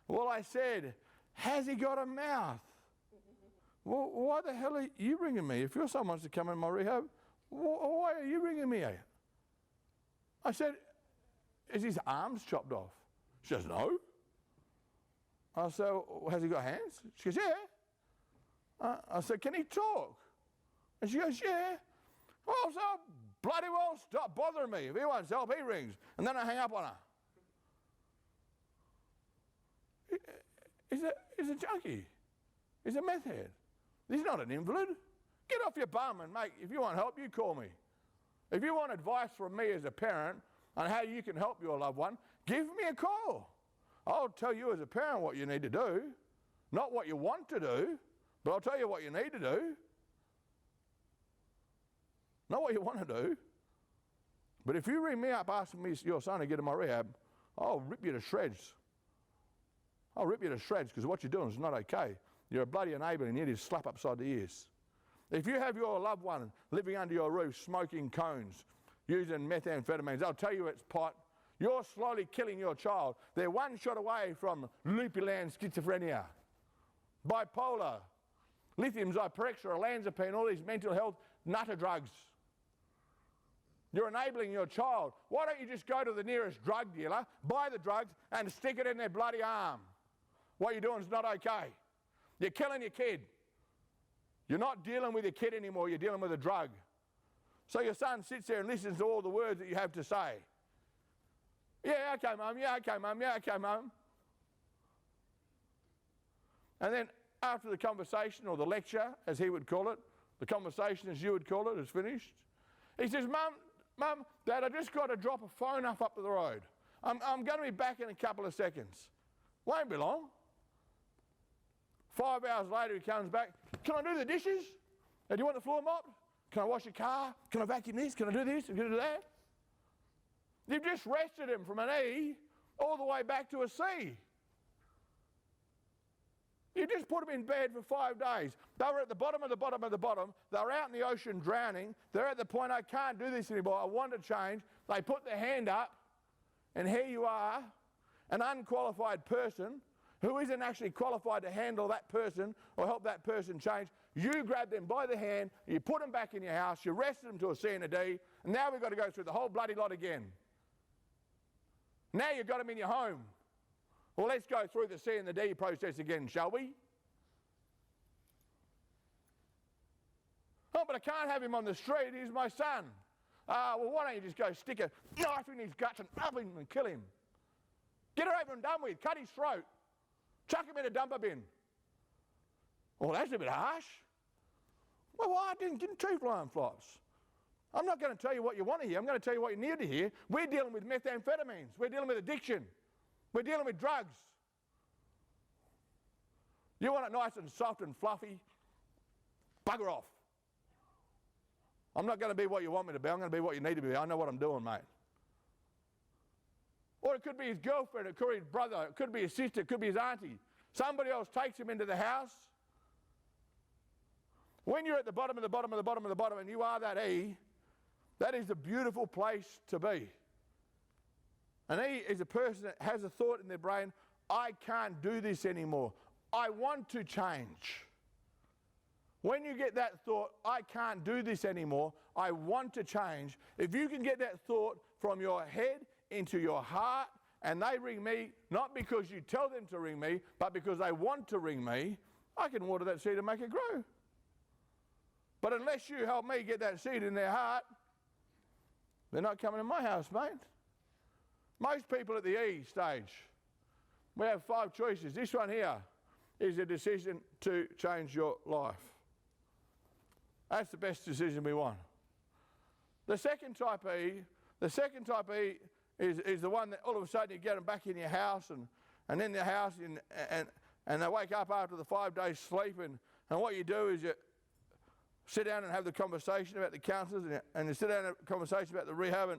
Well, I said, has he got a mouth? Well, why the hell are you ringing me? If your son wants to come in my rehab, why are you ringing me? I said, is his arms chopped off? She says, no. I said, has he got hands? She goes, yeah. I said, can he talk? And she goes, yeah. Well, so bloody well stop bothering me. If he wants help, he rings. And then I hang up on her. He's a junkie. He's a meth head. He's not an invalid. Get off your bum and, mate, if you want help, you call me. If you want advice from me as a parent on how you can help your loved one, give me a call. I'll tell you as a parent what you need to do, not what you want to do. But I'll tell you what you need to do. Not what you want to do. But if you ring me up asking me your son to get in my rehab, I'll rip you to shreds. I'll rip you to shreds because what you're doing is not okay. You're a bloody enabler and you need to slap upside the ears. If you have your loved one living under your roof smoking cones, using methamphetamines, I'll tell you it's pot. You're slowly killing your child. They're one shot away from loopy-land schizophrenia, bipolar, lithium zyprexa, olanzapine, all these mental health nutter drugs. You're enabling your child. Why don't you just go to the nearest drug dealer, buy the drugs, and stick it in their bloody arm? What you're doing is not okay. You're killing your kid. You're not dealing with your kid anymore, you're dealing with a drug. So your son sits there and listens to all the words that you have to say. Yeah, okay, Mum, yeah, okay, Mum, yeah, okay, Mum. And then after the conversation, or the lecture, as he would call it, the conversation, as you would call it, is finished, he says, Mum, Dad, I just got to drop a phone up to the road. I'm going to be back in a couple of seconds. Won't be long. 5 hours later, he comes back. Can I do the dishes? Do you want the floor mopped? Can I wash your car? Can I vacuum this? Can I do this? Can I do that? You've just rested him from an E all the way back to a C. You just put them in bed for 5 days. They were at the bottom of the bottom of the bottom. They were out in the ocean drowning. They're at the point, I can't do this anymore. I want to change. They put their hand up, and here you are, an unqualified person who isn't actually qualified to handle that person or help that person change. You grab them by the hand, you put them back in your house, you arrested them to a C and a D, and now we've got to go through the whole bloody lot again. Now you've got them in your home. Well, let's go through the C and the D process again, shall we? Oh, but I can't have him on the street. He's my son. Well, why don't you just go stick a knife in his guts and up him and kill him? Get it over and done with. Cut his throat. Chuck him in a dumper bin. Well, that's a bit harsh. Well, I didn't get 2 flying flops. I'm not going to tell you what you want to hear. I'm going to tell you what you need to hear. We're dealing with methamphetamines. We're dealing with addiction. We're dealing with drugs. You want it nice and soft and fluffy? Bugger off. I'm not going to be what you want me to be. I'm going to be what you need to be. I know what I'm doing, mate. Or it could be his girlfriend, it could be his brother, it could be his sister, it could be his auntie. Somebody else takes him into the house. When you're at the bottom of the bottom of the bottom of the bottom and you are that E, that is a beautiful place to be. An E is a person that has a thought in their brain, I can't do this anymore. I want to change. When you get that thought, I can't do this anymore, I want to change. If you can get that thought from your head into your heart, and they ring me, not because you tell them to ring me, but because they want to ring me, I can water that seed and make it grow. But unless you help me get that seed in their heart, they're not coming in my house, mate. Most people at the E stage, we have 5 choices. This one here is a decision to change your life. That's the best decision we want. The second type E is the one that all of a sudden you get them back in your house and in the house and they wake up after the 5 days sleep and what you do is you sit down and have the conversation about the counsellors and you sit down and have a conversation about the rehab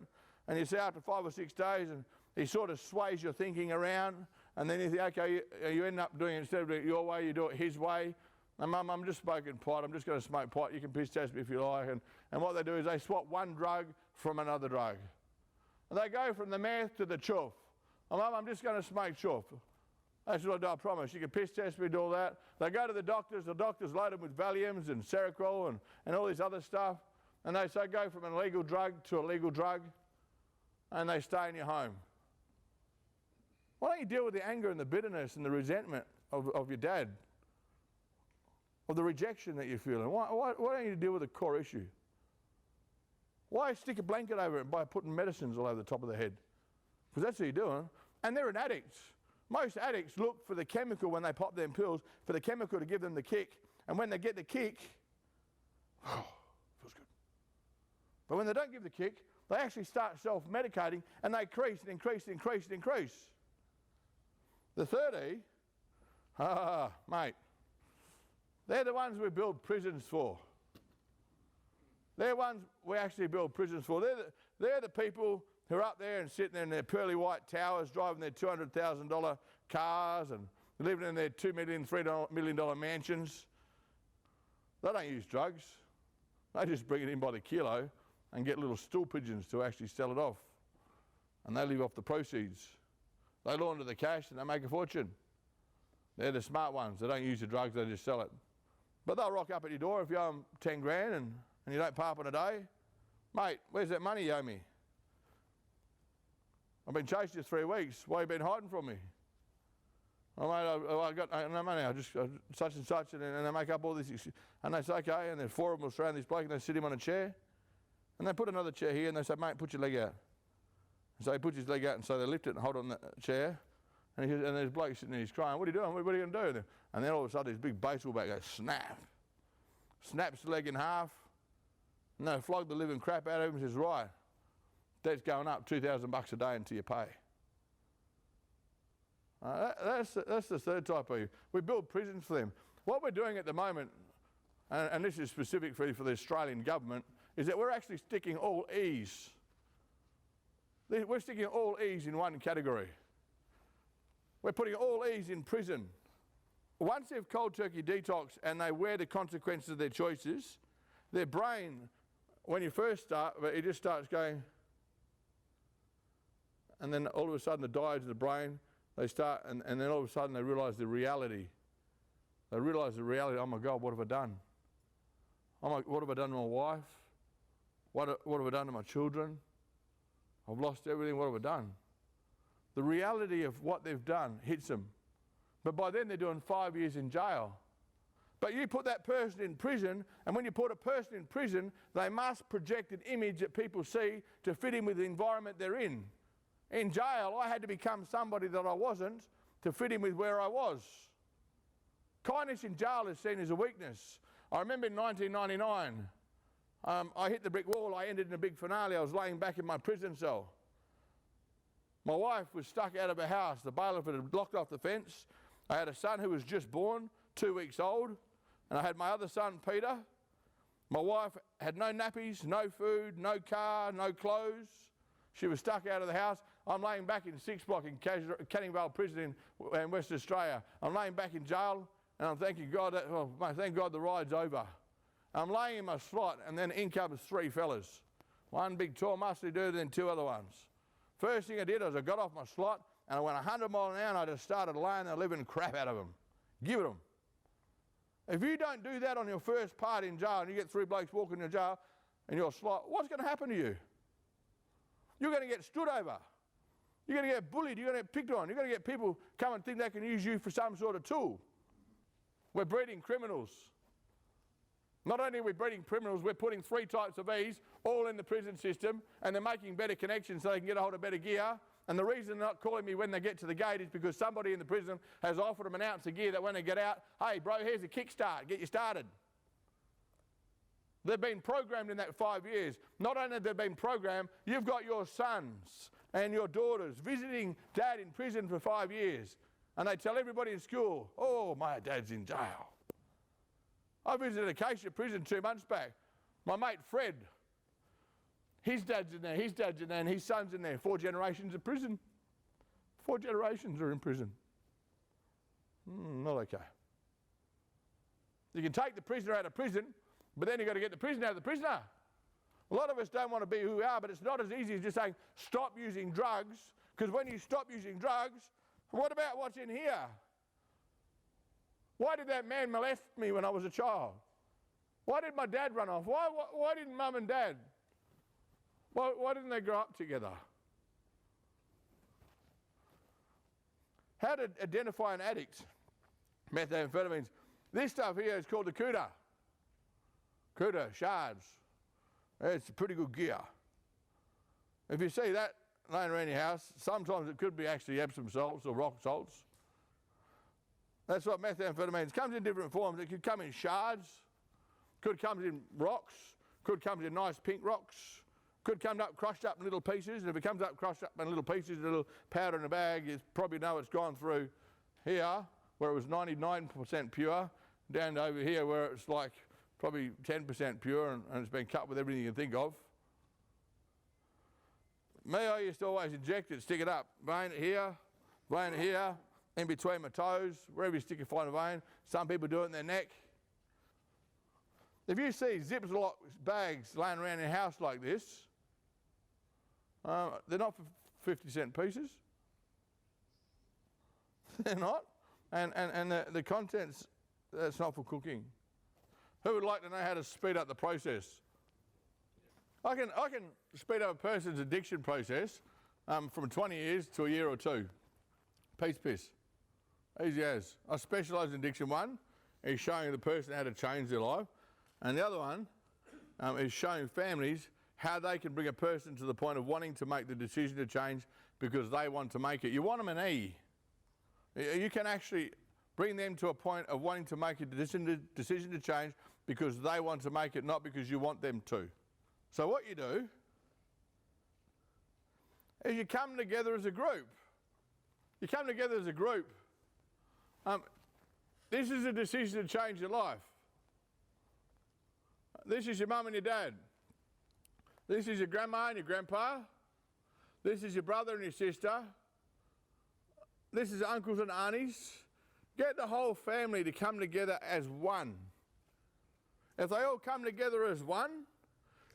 and you say after 5 or 6 days and he sort of sways your thinking around and then you think, okay, you end up doing it instead of doing it your way, you do it his way. And Mum, I'm just smoking pot, I'm just going to smoke pot, you can piss test me if you like. And what they do is they swap one drug from another drug. And they go from the meth to the chuff. Oh, Mum, I'm just going to smoke chuff. That's what I do, I promise. You can piss test me, do all that. They go to the doctors load them with Valiums and Seroquel and all this other stuff. And they say go from an illegal drug to a legal drug and they stay in your home. Why don't you deal with the anger and the bitterness and the resentment of your dad? Of the rejection that you're feeling? Why don't you deal with the core issue? Why stick a blanket over it by putting medicines all over the top of the head? Because that's what you're doing. And they're an addicts. Most addicts look for the chemical when they pop them pills, for the chemical to give them the kick. And when they get the kick, feels good. But when they don't give the kick, they actually start self-medicating and they increase and increase and increase and increase. The third E, mate, they're the ones we build prisons for. They're ones we actually build prisons for. They're the people who are up there and sitting in their pearly white towers, driving their $200,000 cars and living in their $2 million, $3 million mansions. They don't use drugs. They just bring it in by the kilo and get little stool pigeons to actually sell it off. and they live off the proceeds. They launder the cash and they make a fortune. They're the smart ones. They don't use the drugs, they just sell it. But they'll rock up at your door if you owe them 10 grand and you don't pay up in a day. Mate, where's that money you owe me? I've been chasing you 3 weeks. Why have you been hiding from me? Oh, mate, I got no money. I just such and such, and they make up all this. And they say, okay, and then 4 of them will surround this bloke and they sit him on a chair. And they put another chair here and they say, mate, put your leg out. And so he puts his leg out and so they lift it and hold on the chair. And there's a bloke sitting there, he's crying, what are you doing? What are you going to do? And then all of a sudden this big baseball bat goes snap. Snaps the leg in half. And they flog the living crap out of him and says, right, that's going up $2,000 a day until you pay. That's the third type of you. We build prisons for them. What we're doing at the moment, and this is specific for the Australian government, is that we're actually sticking all E's. We're sticking all E's in one category. We're putting all E's in prison. Once they've cold turkey detox and they wear the consequences of their choices, their brain, when you first start, it just starts going, and then all of a sudden the diodes of the brain, they start, and then all of a sudden they realise the reality. They realise the reality, oh my God, what have I done? What have I done to my wife? What have I done to my children? I've lost everything, what have I done? The reality of what they've done hits them. But by then they're doing 5 years in jail. But you put that person in prison, and when you put a person in prison, they must project an image that people see to fit in with the environment they're in. In jail, I had to become somebody that I wasn't to fit in with where I was. Kindness in jail is seen as a weakness. I remember in 1999, I hit the brick wall, I ended in a big finale, I was laying back in my prison cell. My wife was stuck out of her house, the bailiff had blocked off the fence. I had a son who was just born, 2 weeks old, and I had my other son, Peter. My wife had no nappies, no food, no car, no clothes. She was stuck out of the house. I'm laying back in 6 Block in Canning Vale Prison in Western Australia. I'm laying back in jail, and I'm thanking God thank God the ride's over. I'm laying in my slot, and then in comes 3 fellas. One big tall muscly dude, then 2 other ones. First thing I did was I got off my slot, and I went 100 miles an hour, and I just started laying the living crap out of them. Give it them. If you don't do that on your first part in jail, and you get 3 blokes walking in your jail, in your slot, what's going to happen to you? You're going to get stood over. You're going to get bullied. You're going to get picked on. You're going to get people come and think they can use you for some sort of tool. We're breeding criminals. Not only are we breeding criminals, we're putting 3 types of E's all in the prison system, and they're making better connections so they can get a hold of better gear. And the reason they're not calling me when they get to the gate is because somebody in the prison has offered them an ounce of gear that when they get out, hey bro, here's a kickstart, get you started. They've been programmed in that 5 years. Not only have they been programmed, you've got your sons and your daughters visiting dad in prison for 5 years. And they tell everybody in school, oh, my dad's in jail. I visited Acacia prison 2 months back. My mate Fred, his dad's in there, and his son's in there. 4 generations of prison. 4 generations are in prison. Not okay. You can take the prisoner out of prison, but then you've got to get the prisoner out of the prisoner. A lot of us don't want to be who we are, but it's not as easy as just saying, stop using drugs, because when you stop using drugs, what about what's in here? Why did that man molest me when I was a child? Why did my dad run off? Why didn't mum and dad? Why didn't they grow up together? How to identify an addict? Methamphetamines. This stuff here is called the CUDA. CUDA, shards. It's pretty good gear. If you see that laying around your house, sometimes it could be actually Epsom salts or rock salts. That's what methamphetamines comes in different forms. It could come in shards, could come in rocks, could come in nice pink rocks, could come up crushed up in little pieces. And if it comes up crushed up in little pieces, a little powder in a bag, you probably know it's gone through here, where it was 99% pure, down to over here where it's like probably 10% pure and it's been cut with everything you can think of. Me, I used to always inject it, stick it up, vein it here, in between my toes, wherever you stick a fine vein. Some people do it in their neck. If you see Ziploc bags laying around in a house like this, they're not for 50-cent pieces. They're not. And the contents, that's not for cooking. Who would like to know how to speed up the process? I can speed up a person's addiction process from 20 years to a year or two. Piece. Easy as. I specialise in addiction. One is showing the person how to change their life. And the other one is showing families how they can bring a person to the point of wanting to make the decision to change because they want to make it. You want them an E. You can actually bring them to a point of wanting to make a decision to change because they want to make it, not because you want them to. So what you do is you come together as a group. You come together as a group. This is a decision to change your life. This is your mum and your dad. This is your grandma and your grandpa. This is your brother and your sister. This is uncles and aunties. Get the whole family to come together as one. If they all come together as one,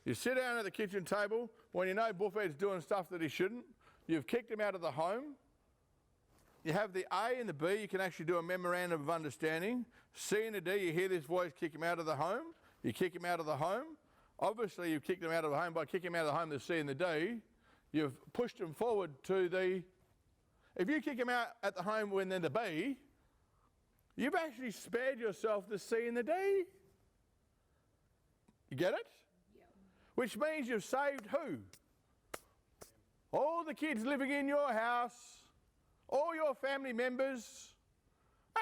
you sit down at the kitchen table when you know Buffett's doing stuff that he shouldn't. You've kicked him out of the home. You have the A and the B. You can actually do a memorandum of understanding. C and the D, you hear this voice, kick him out of the home. You kick him out of the home. Obviously, you've kicked him out of the home. By kicking him out of the home, the C and the D, you've pushed him forward to the... If you kick him out at the home when they're the B, you've actually spared yourself the C and the D. You get it? Yep. Which means you've saved who? All the kids living in your house, all your family members.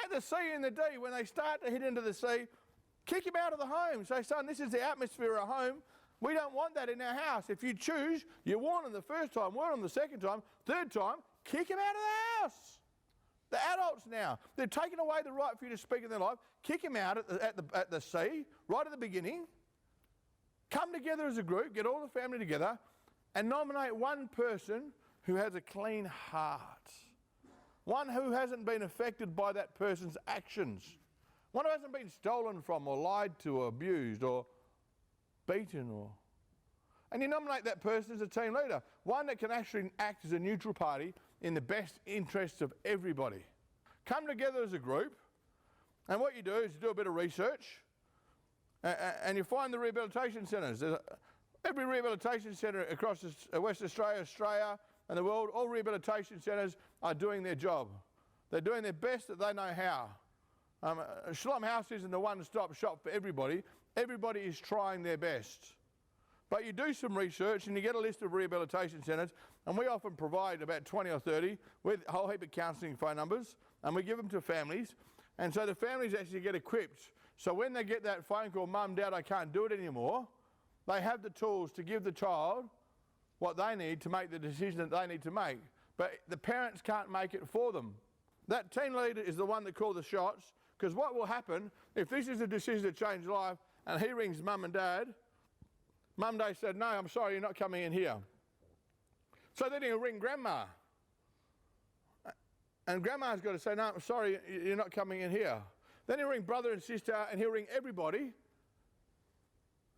At the C and the D, when they start to hit into the C, kick him out of the home. Say, son, this is the atmosphere of home. We don't want that in our house. If you choose, you warn them the first time, warn them the second time, third time, kick him out of the house. The adults now, they've taken away the right for you to speak in their life. Kick him out at the C, right at the beginning. Come together as a group, get all the family together, and nominate one person who has a clean heart. One who hasn't been affected by that person's actions. One who hasn't been stolen from or lied to or abused or beaten or... And you nominate that person as a team leader. One that can actually act as a neutral party in the best interests of everybody. Come together as a group, and what you do is you do a bit of research, and you find the rehabilitation centres. Every rehabilitation centre across West Australia, Australia and the world, all rehabilitation centres are doing their job. They're doing their best that they know how. Shalom House isn't a one-stop shop for everybody. Everybody is trying their best. But you do some research and you get a list of rehabilitation centres, and we often provide about 20 or 30 with a whole heap of counselling phone numbers, and we give them to families. And so the families actually get equipped. So when they get that phone call, Mum, Dad, I can't do it anymore, they have the tools to give the child what they need to make the decision that they need to make. But the parents can't make it for them. That team leader is the one that calls the shots, because what will happen if this is a decision to change life and he rings Mum and Dad, Mum Day said, no, I'm sorry, you're not coming in here. So then he'll ring Grandma. And Grandma's got to say, no, I'm sorry, you're not coming in here. Then he'll ring brother and sister, and he'll ring everybody.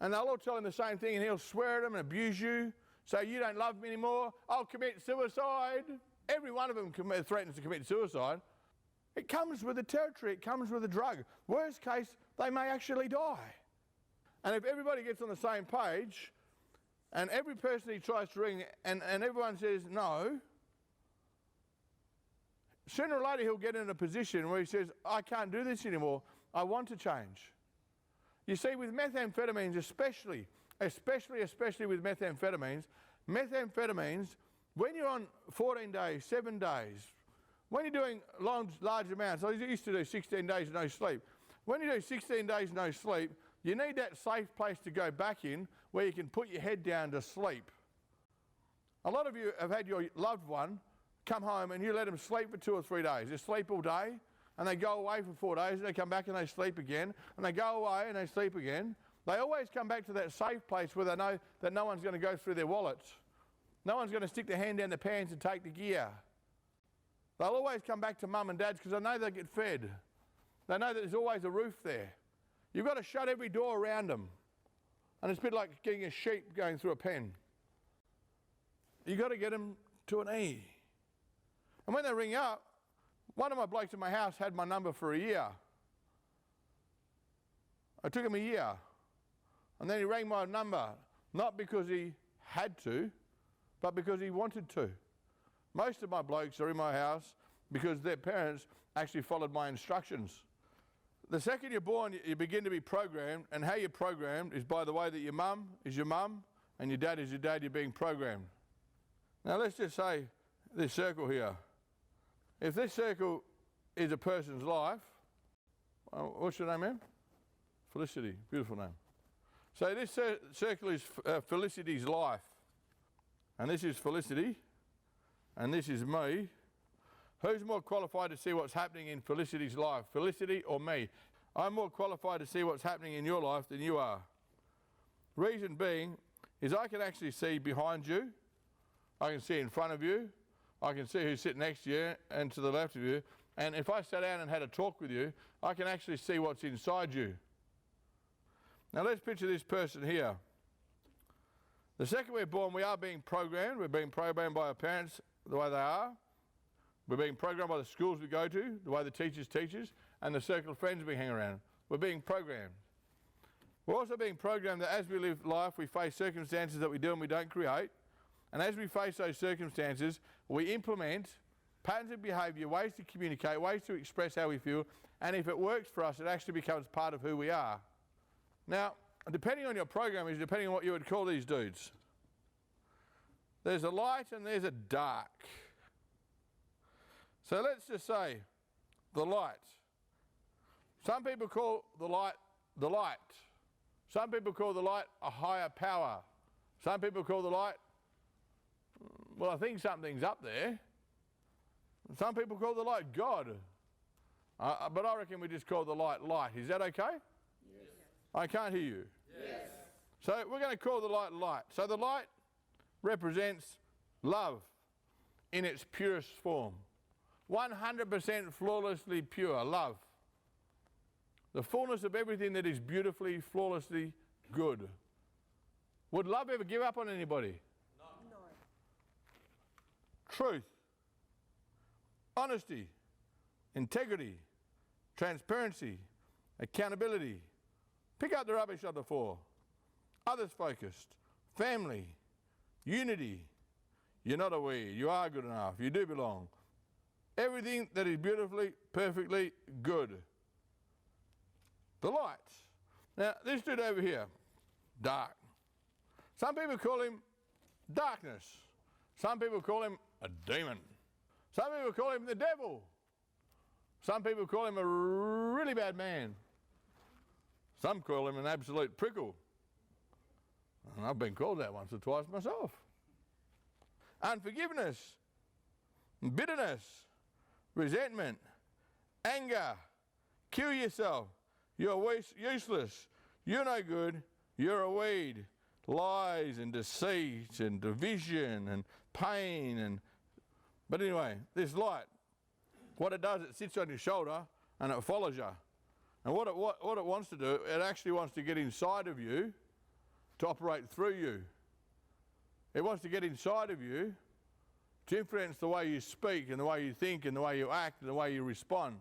And they'll all tell him the same thing, and he'll swear at them and abuse you. Say, you don't love me anymore, I'll commit suicide. Every one of them threatens to commit suicide. It comes with the territory, it comes with the drug. Worst case, they may actually die. And if everybody gets on the same page, and every person he tries to ring, and everyone says no, sooner or later he'll get in a position where he says, I can't do this anymore, I want to change. You see, with methamphetamines especially with methamphetamines, when you're on 14 days, 7 days, when you're doing large amounts, I used to do 16 days no sleep. When you do 16 days no sleep, you need that safe place to go back in where you can put your head down to sleep. A lot of you have had your loved one come home and you let them sleep for 2 or 3 days. They sleep all day and they go away for 4 days and they come back and they sleep again and they go away and they sleep again. They always come back to that safe place where they know that no one's going to go through their wallets. No one's going to stick their hand down the pants and take the gear. They'll always come back to Mum and Dad's because they know they get fed. They know that there's always a roof there. You've got to shut every door around them. And it's a bit like getting a sheep going through a pen. You've got to get them to an E. And when they ring up, one of my blokes in my house had my number for a year. It took him a year. And then he rang my number, not because he had to, but because he wanted to. Most of my blokes are in my house because their parents actually followed my instructions. The second you're born, you begin to be programmed, and how you're programmed is by the way that your mum is your mum and your dad is your dad. You're being programmed. Now let's just say this circle here. If this circle is a person's life, what's your name, ma'am? Felicity, beautiful name. So this circle is Felicity's life. And this is Felicity, and this is me. Who's more qualified to see what's happening in Felicity's life, Felicity or me? I'm more qualified to see what's happening in your life than you are. Reason being is I can actually see behind you, I can see in front of you, I can see who's sitting next to you and to the left of you, and if I sat down and had a talk with you, I can actually see what's inside you. Now let's picture this person here. The second we're born, we are being programmed. We're being programmed by our parents the way they are. We're being programmed by the schools we go to, the way the teachers teach us, and the circle of friends we hang around. We're being programmed. We're also being programmed that as we live life, we face circumstances that we do and we don't create. And as we face those circumstances, we implement patterns of behaviour, ways to communicate, ways to express how we feel, and if it works for us, it actually becomes part of who we are. Now, depending on your program is depending on what you would call these dudes. There's a light and there's a dark. So let's just say the light. Some people call the light the light. Some people call the light a higher power. Some people call the light, well, I think something's up there. Some people call the light God. But I reckon we just call the light light. Is that okay? Yes. I can't hear you. Yes. So we're going to call the light light. So the light represents love in its purest form. 100% flawlessly pure love. The fullness of everything that is beautifully, flawlessly good. Would love ever give up on anybody? No. Truth, honesty, integrity, transparency, accountability. Pick up the rubbish on the floor. Others focused, family, unity. You're not a we, you are good enough, you do belong. Everything that is beautifully, perfectly good. The light. Now, this dude over here, dark. Some people call him darkness. Some people call him a demon. Some people call him the devil. Some people call him a really bad man. Some call him an absolute prickle. And I've been called that once or twice myself. Unforgiveness, bitterness, resentment, anger, kill yourself, you're useless, you're no good, you're a weed, lies and deceit and division and pain. But anyway, this light, what it does, it sits on your shoulder and it follows you. And what it wants to do, it actually wants to get inside of you to operate through you. It wants to get inside of you to influence the way you speak and the way you think and the way you act and the way you respond.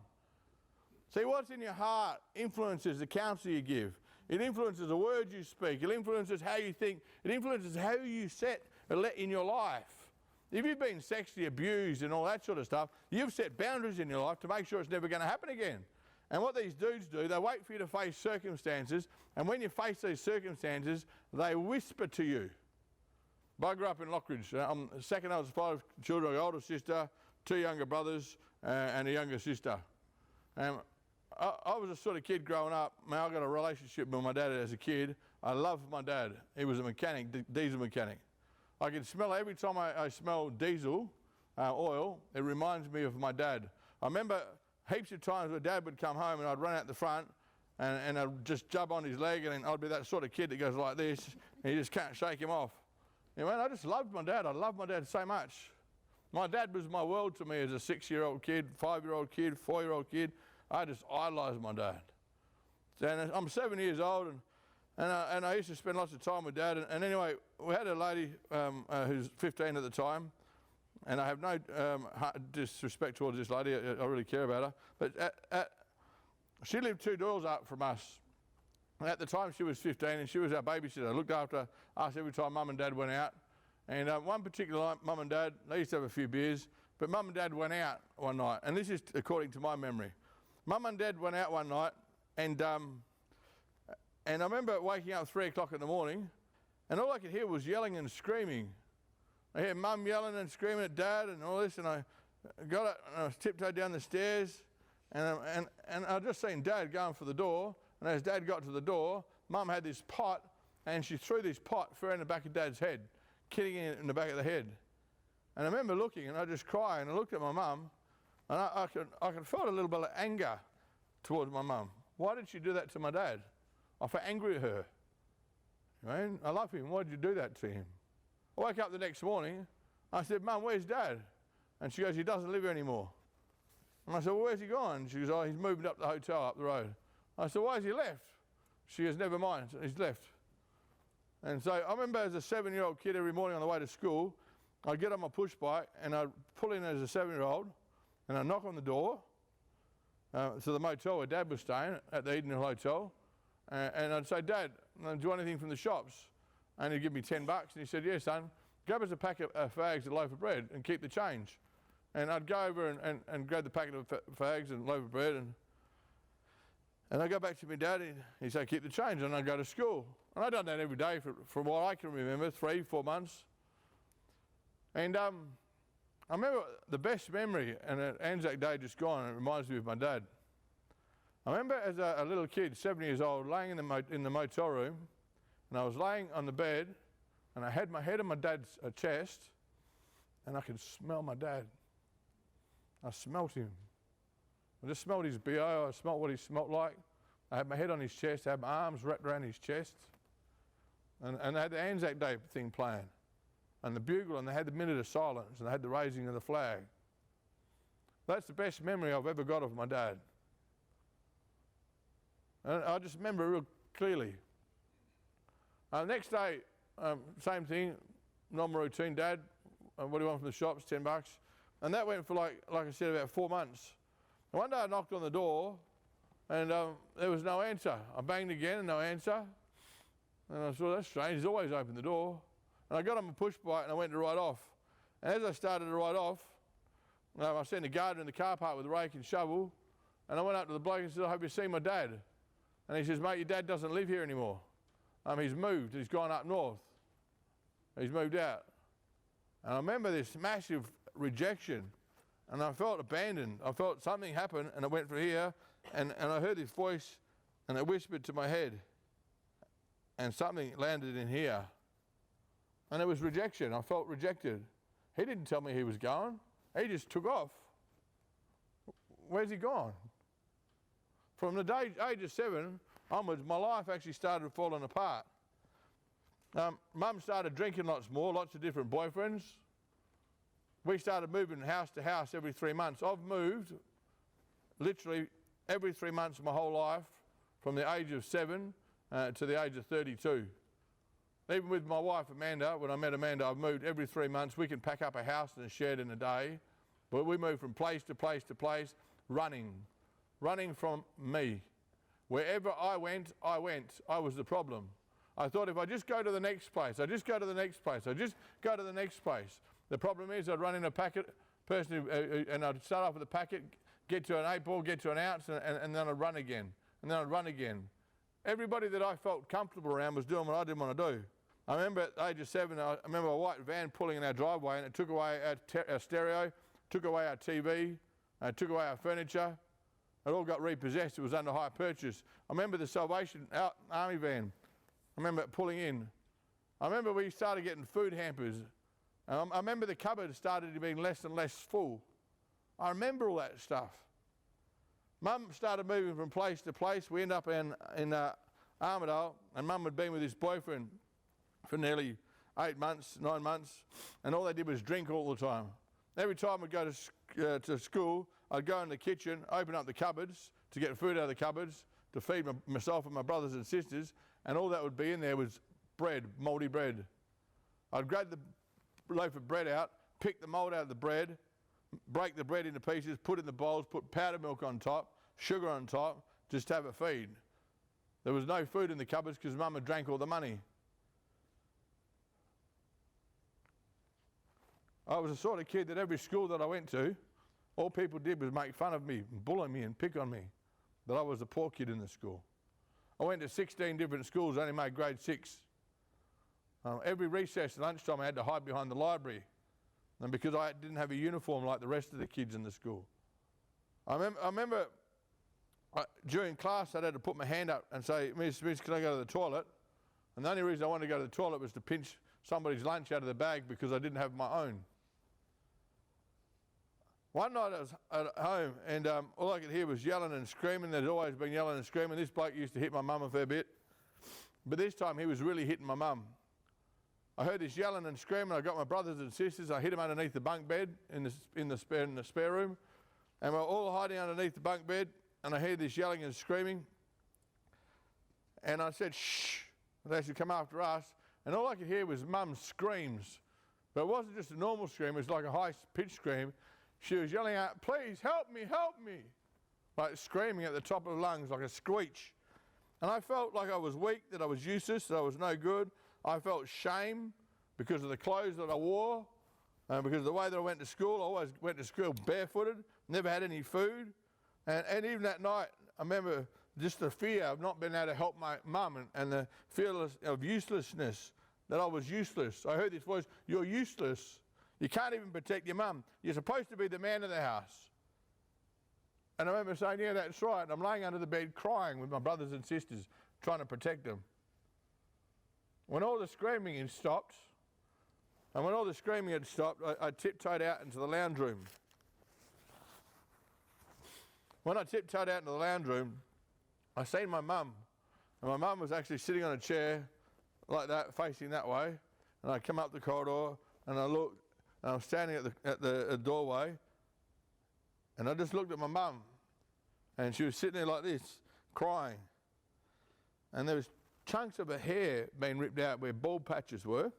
See, what's in your heart influences the counsel you give. It influences the words you speak. It influences how you think. It influences how you set in your life. If you've been sexually abused and all that sort of stuff, you've set boundaries in your life to make sure it's never going to happen again. And what these dudes do, they wait for you to face circumstances, and when you face these circumstances, they whisper to you. I grew up in Lockridge. I'm the second oldest of 5 children, an older sister, 2 younger brothers, and a younger sister. I was a sort of kid growing up. I got a relationship with my dad as a kid. I loved my dad. He was a mechanic, diesel mechanic. I can smell every time I smell diesel oil, it reminds me of my dad. I remember heaps of times where Dad would come home and I'd run out the front and I'd just jump on his leg, and I'd be that sort of kid that goes like this and you just can't shake him off. You know, I just loved my dad. I loved my dad so much. My dad was my world to me as a 6-year-old kid, 5-year-old kid, 4-year-old kid. I just idolised my dad. And I'm 7 years old, and I used to spend lots of time with Dad. And anyway, we had a lady who's 15 at the time, and I have no disrespect towards this lady, I really care about her, but she lived 2 doors up from us. And at the time she was 15 and she was our babysitter. I looked after us every time Mum and Dad went out. And one particular night, Mum and Dad, they used to have a few beers, but Mum and Dad went out one night, and this is according to my memory. Mum and Dad went out one night, and I remember waking up at 3 o'clock in the morning, and all I could hear was yelling and screaming. I hear Mum yelling and screaming at Dad and all this, and I got up and I tiptoed down the stairs, and I just seen Dad going for the door, and as Dad got to the door, Mum had this pot, and she threw this pot fair in the back of Dad's head, hitting him in the back of the head. And I remember looking, and I just cried, and I looked at my mum, and I could feel a little bit of anger towards my mum. Why did she do that to my dad? I felt angry at her. You know, I love him. Why did you do that to him? I woke up the next morning. I said, Mum, where's Dad? And she goes, he doesn't live here anymore. And I said, well, where's he gone? She goes, oh, he's moved up the hotel up the road. I said, why has he left? She goes, never mind, he's left. And so I remember as a 7-year-old kid every morning on the way to school, I'd get on my push bike and I'd pull in as a 7-year-old and I'd knock on the door to the motel where Dad was staying at the Eden Hill Hotel, and I'd say, Dad, do you want anything from the shops? And he'd give me $10 and he said, yeah, son, grab us a packet of fags and a loaf of bread and keep the change. And I'd go over and grab the packet of fags and loaf of bread, and I'd go back to my dad, and he'd say, keep the change, and I'd go to school. And I'd done that every day from what I can remember, 3-4 months. And I remember the best memory, and Anzac Day just gone, and it reminds me of my dad. I remember as a little kid, 7 years old, laying in the motel room, and I was laying on the bed, and I had my head on my dad's chest, and I could smell my dad. I smelt him. I just smelled his BO, I smelt what he smelt like. I had my head on his chest, I had my arms wrapped around his chest, and I had the Anzac Day thing playing, and the bugle, and they had the minute of silence, and they had the raising of the flag. That's the best memory I've ever got of my dad. And I just remember real clearly. Next day, same thing, normal routine, Dad, what do you want from the shops? $10. And that went for like I said, about 4 months. And one day I knocked on the door, and there was no answer. I banged again and no answer. And I thought, that's strange, he's always opened the door. And I got on my push bike and I went to ride off. And as I started to ride off, I seen the gardener in the car park with a rake and shovel, and I went up to the bloke and said, I hope you've seen my dad. And he says, mate, your dad doesn't live here anymore. He's moved, he's gone up north. He's moved out. And I remember this massive rejection, and I felt abandoned. I felt something happened, and it went from here, and I heard this voice, and it whispered to my head, and something landed in here. And it was rejection. I felt rejected. He didn't tell me he was going. He just took off. Where's he gone? From the age of 7 onwards, my life actually started falling apart. Mum started drinking lots more, lots of different boyfriends. We started moving house to house every 3 months. I've moved literally every 3 months of my whole life, from the age of 7 to the age of 32. Even with my wife Amanda, when I met Amanda, I've moved every 3 months. We can pack up a house and a shed in a day, but we moved from place to place to place, running from me. Wherever I went, I was the problem. I thought if I just go to the next place, I just go to the next place. The problem is I'd run in a packet, and I'd start off with a packet, get to an 8-ball, get to an ounce, and then I'd run again, Everybody that I felt comfortable around was doing what I didn't want to do. I remember at the age of 7, I remember a white van pulling in our driveway, and it took away our stereo, took away our TV, took away our furniture. It all got repossessed. It was under hire purchase. I remember the Salvation Army van. I remember it pulling in. I remember we started getting food hampers. I remember the cupboard started to be less and less full. I remember all that stuff. Mum started moving from place to place. We ended up in Armidale, and Mum had been with his boyfriend for nearly 8 months, 9 months, and all they did was drink all the time. Every time I'd go to school, I'd go in the kitchen, open up the cupboards to get food out of the cupboards to feed myself and my brothers and sisters, and all that would be in there was bread, mouldy bread. I'd grab the loaf of bread out, pick the mould out of the bread, break the bread into pieces, put it in the bowls, put powdered milk on top, sugar on top, just have a feed. There was no food in the cupboards because Mum had drank all the money. I was the sort of kid that every school that I went to, all people did was make fun of me, bully me and pick on me, that I was the poor kid in the school. I went to 16 different schools, only made grade 6. Every recess and lunchtime I had to hide behind the library, and because I didn't have a uniform like the rest of the kids in the school. I remember during class I had to put my hand up and say, Miss, can I go to the toilet? And the only reason I wanted to go to the toilet was to pinch somebody's lunch out of the bag because I didn't have my own. One night I was at home and all I could hear was yelling and screaming. There'd always been yelling and screaming. This bloke used to hit my mum a fair bit, but this time he was really hitting my mum. I heard this yelling and screaming. I got my brothers and sisters. I hid them underneath the bunk bed in the spare room, and we're all hiding underneath the bunk bed. And I heard this yelling and screaming, and I said, "Shh!" They should come after us. And all I could hear was Mum's screams, but it wasn't just a normal scream. It was like a high-pitched scream. She was yelling out, "Please help me, help me!" Like screaming at the top of her lungs, like a screech. And I felt like I was weak, that I was useless, that I was no good. I felt shame because of the clothes that I wore, because of the way that I went to school. I always went to school barefooted, never had any food. And even that night, I remember just the fear of not being able to help my mum and the fear of uselessness, that I was useless. I heard this voice, "You're useless. You can't even protect your mum. You're supposed to be the man of the house." And I remember saying, "Yeah, that's right." And I'm laying under the bed crying with my brothers and sisters, trying to protect them. When all the screaming had stopped, I tiptoed out into the lounge room. When I tiptoed out into the lounge room, I seen my mum. And my mum was actually sitting on a chair like that, facing that way. And I come up the corridor and I looked, and I was standing at the doorway, and I just looked at my mum, and she was sitting there like this, crying. And there was chunks of her hair being ripped out where bald patches were.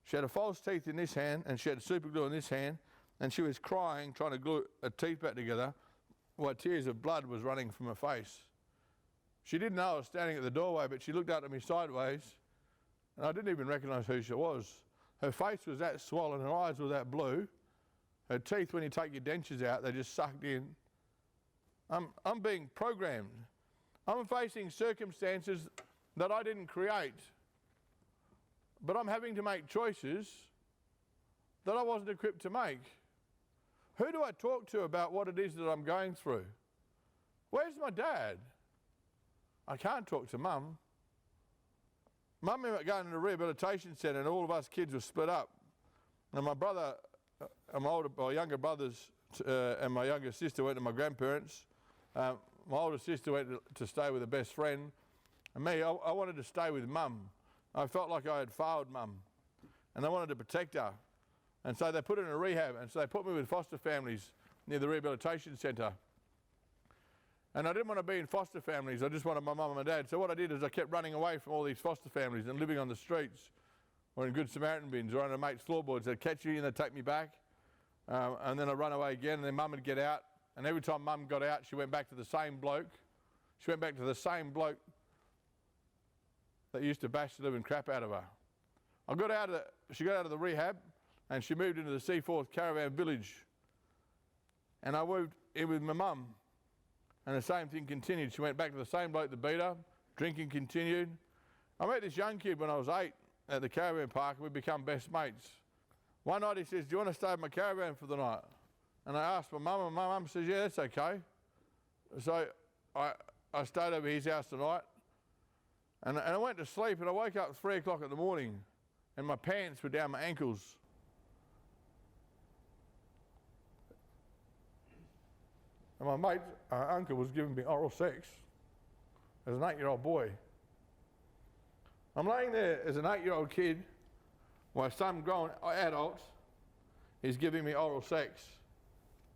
She had a false teeth in this hand, and she had super glue in this hand, and she was crying, trying to glue her teeth back together, while tears of blood was running from her face. She didn't know I was standing at the doorway, but she looked up at me sideways, and I didn't even recognise who she was. Her face was that swollen, her eyes were that blue. Her teeth, when you take your dentures out, they just sucked in. I'm being programmed. I'm facing circumstances that I didn't create, but I'm having to make choices that I wasn't equipped to make. Who do I talk to about what it is that I'm going through? Where's my dad? I can't talk to Mum. Mum ended up going to the rehabilitation centre, and all of us kids were split up. And my brother, my younger brothers and my younger sister went to my grandparents. My older sister went to stay with a best friend. And me, I wanted to stay with Mum. I felt like I had failed Mum, and I wanted to protect her. And so they put her in a rehab, and so they put me with foster families near the rehabilitation centre. And I didn't want to be in foster families, I just wanted my mum and my dad. So what I did is I kept running away from all these foster families and living on the streets, or in Good Samaritan bins, or on a mate's floorboards. They'd catch me and they'd take me back, and then I'd run away again, and then Mum would get out. And every time Mum got out, she went back to the same bloke. She went back to the same bloke that used to bash the living crap out of her. She got out of the rehab, and she moved into the Seaforth Caravan Village. And I moved in with my mum, and the same thing continued. She went back to the same bloke that beat her. Drinking continued. I met this young kid when I was 8 at the caravan park, and we become best mates. One night he says, "Do you want to stay at my caravan for the night?" And I asked my mum, and my mum says, "Yeah, that's okay." So I stayed over his house tonight, and I went to sleep, and I woke up at 3 o'clock in the morning, and my pants were down my ankles. And my mate's uncle was giving me oral sex as an 8-year-old boy. I'm laying there as an 8-year-old kid while some grown adult is giving me oral sex.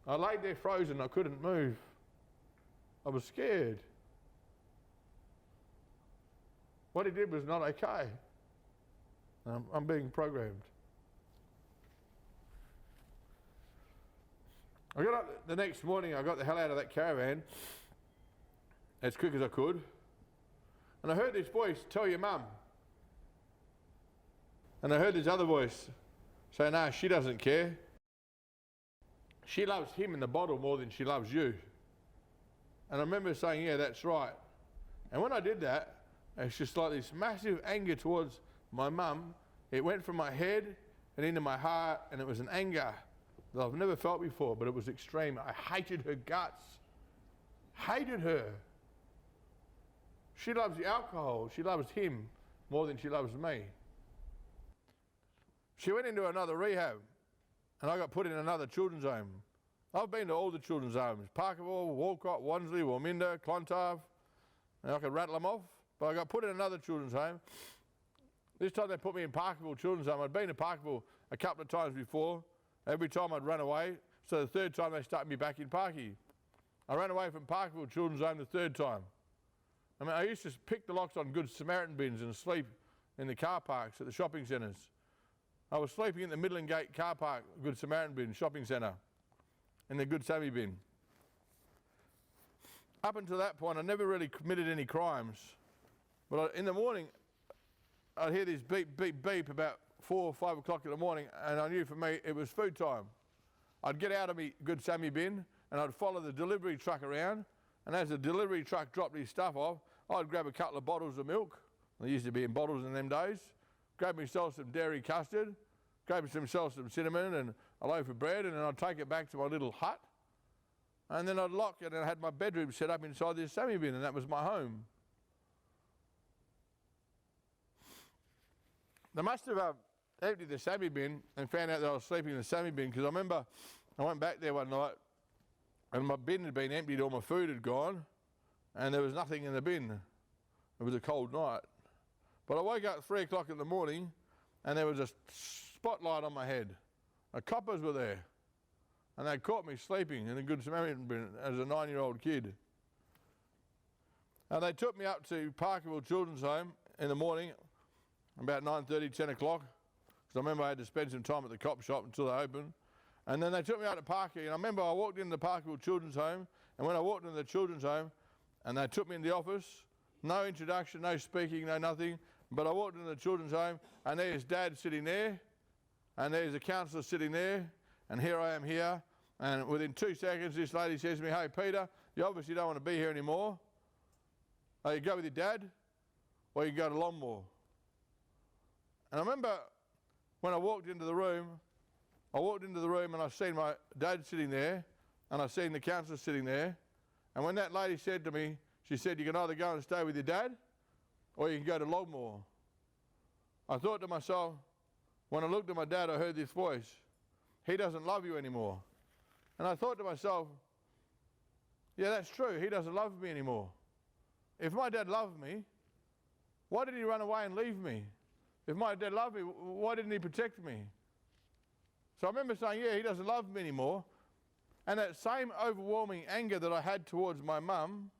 I laid there frozen, I couldn't move. I was scared. What he did was not okay. I'm being programmed. I got up the next morning, I got the hell out of that caravan as quick as I could, and I heard this voice, tell your mum. And I heard this other voice say, no, she doesn't care. She loves him in the bottle more than she loves you. And I remember saying, yeah, that's right. And when I did that, it's just like this massive anger towards my mum. It went from my head and into my heart, and it was an anger that I've never felt before, but it was extreme. I hated her guts. Hated her. She loves the alcohol. She loves him more than she loves me. She went into another rehab, and I got put in another children's home. I've been to all the children's homes, Parkerville, Walcott, Wansley, Warminda, Clontarf, and I could rattle them off, but I got put in another children's home. This time they put me in Parkerville Children's Home. I'd been to Parkerville a couple of times before. Every time I'd run away, so the third time they stuck me back in Parky. I ran away from Parkerville Children's Home the third time. I mean, I used to pick the locks on Good Samaritan bins and sleep in the car parks at the shopping centres. I was sleeping in the Midland Gate car park, Good Samaritan bin, shopping centre, in the Good Sammy bin. Up until that point, I never really committed any crimes. But in the morning, I'd hear this beep, beep, beep about 4 or 5 o'clock in the morning, and I knew for me it was food time. I'd get out of me Good Sammy bin, and I'd follow the delivery truck around, and as the delivery truck dropped his stuff off, I'd grab a couple of bottles of milk. They used to be in bottles in them days. Grab myself some dairy custard, grab myself some cinnamon and a loaf of bread, and then I'd take it back to my little hut, and then I'd lock it, and I had my bedroom set up inside this Sammy bin, and that was my home. They must have emptied the Sammy bin and found out that I was sleeping in the Sammy bin, because I remember I went back there one night and my bin had been emptied, all my food had gone, and there was nothing in the bin. It was a cold night. But I woke up at 3 o'clock in the morning and there was a spotlight on my head. The coppers were there, and they caught me sleeping in a Good Samaritan bin as a 9-year-old kid. And they took me up to Parkerville Children's Home in the morning, about 9:30, 10 o'clock, because I remember I had to spend some time at the cop shop until they opened. And then they took me out to Parky, and I remember I walked into the Parkerville Children's Home, and when I walked into the children's home, and they took me in the office, no introduction, no speaking, no nothing, but I walked into the children's home, and there's Dad sitting there, and there's a counsellor sitting there, and here I am here, and within 2 seconds this lady says to me, hey Peter, you obviously don't want to be here anymore. You go with your dad, or you can go to Longmore. And I remember when I walked into the room and I seen my dad sitting there, and I seen the counsellor sitting there, and when that lady said to me, she said, you can either go and stay with your dad, or you can go to Longmore. I thought to myself, when I looked at my dad, I heard this voice, he doesn't love you anymore. And I thought to myself, yeah, that's true, he doesn't love me anymore. If my dad loved me, why did he run away and leave me? If my dad loved me, why didn't he protect me? So I remember saying, yeah, he doesn't love me anymore. And that same overwhelming anger that I had towards my mum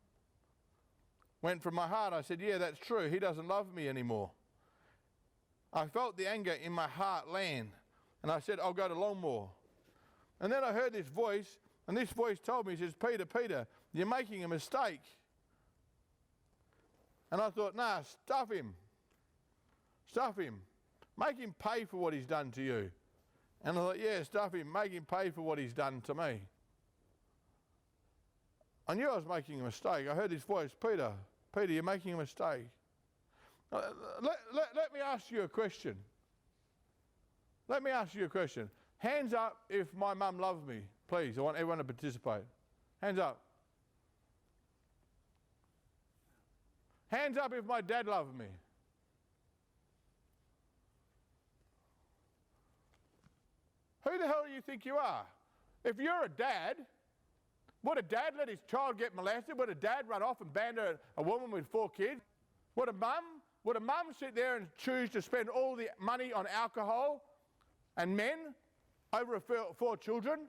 went from my heart. I said, yeah, that's true, he doesn't love me anymore. I felt the anger in my heart land, and I said, I'll go to Longmore. And then I heard this voice, and this voice told me, he says, Peter, Peter, you're making a mistake. And I thought, nah, stuff him. Stuff him. Make him pay for what he's done to you. And I thought, yeah, stuff him. Make him pay for what he's done to me. I knew I was making a mistake. I heard this voice, Peter, Peter, you're making a mistake. Let me ask you a question. Let me ask you a question. Hands up if my mum loved me, please. I want everyone to participate. Hands up. Hands up if my dad loved me. Who the hell do you think you are? If you're a dad, would a dad let his child get molested? Would a dad run off and band a woman with 4 kids? Would a mum sit there and choose to spend all the money on alcohol and men over 4 children?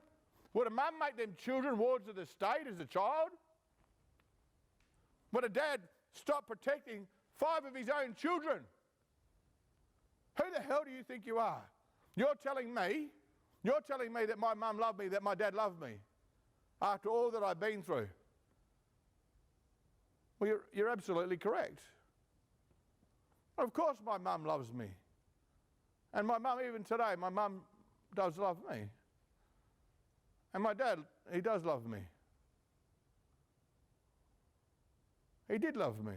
Would a mum make them children wards of the state as a child? Would a dad stop protecting 5 of his own children? Who the hell do you think you are? You're telling me that my mum loved me, that my dad loved me. after all that I've been through? Well, you're absolutely correct. Of course my mum loves me. And my mum, even today, my mum does love me. And my dad, he does love me. He did love me.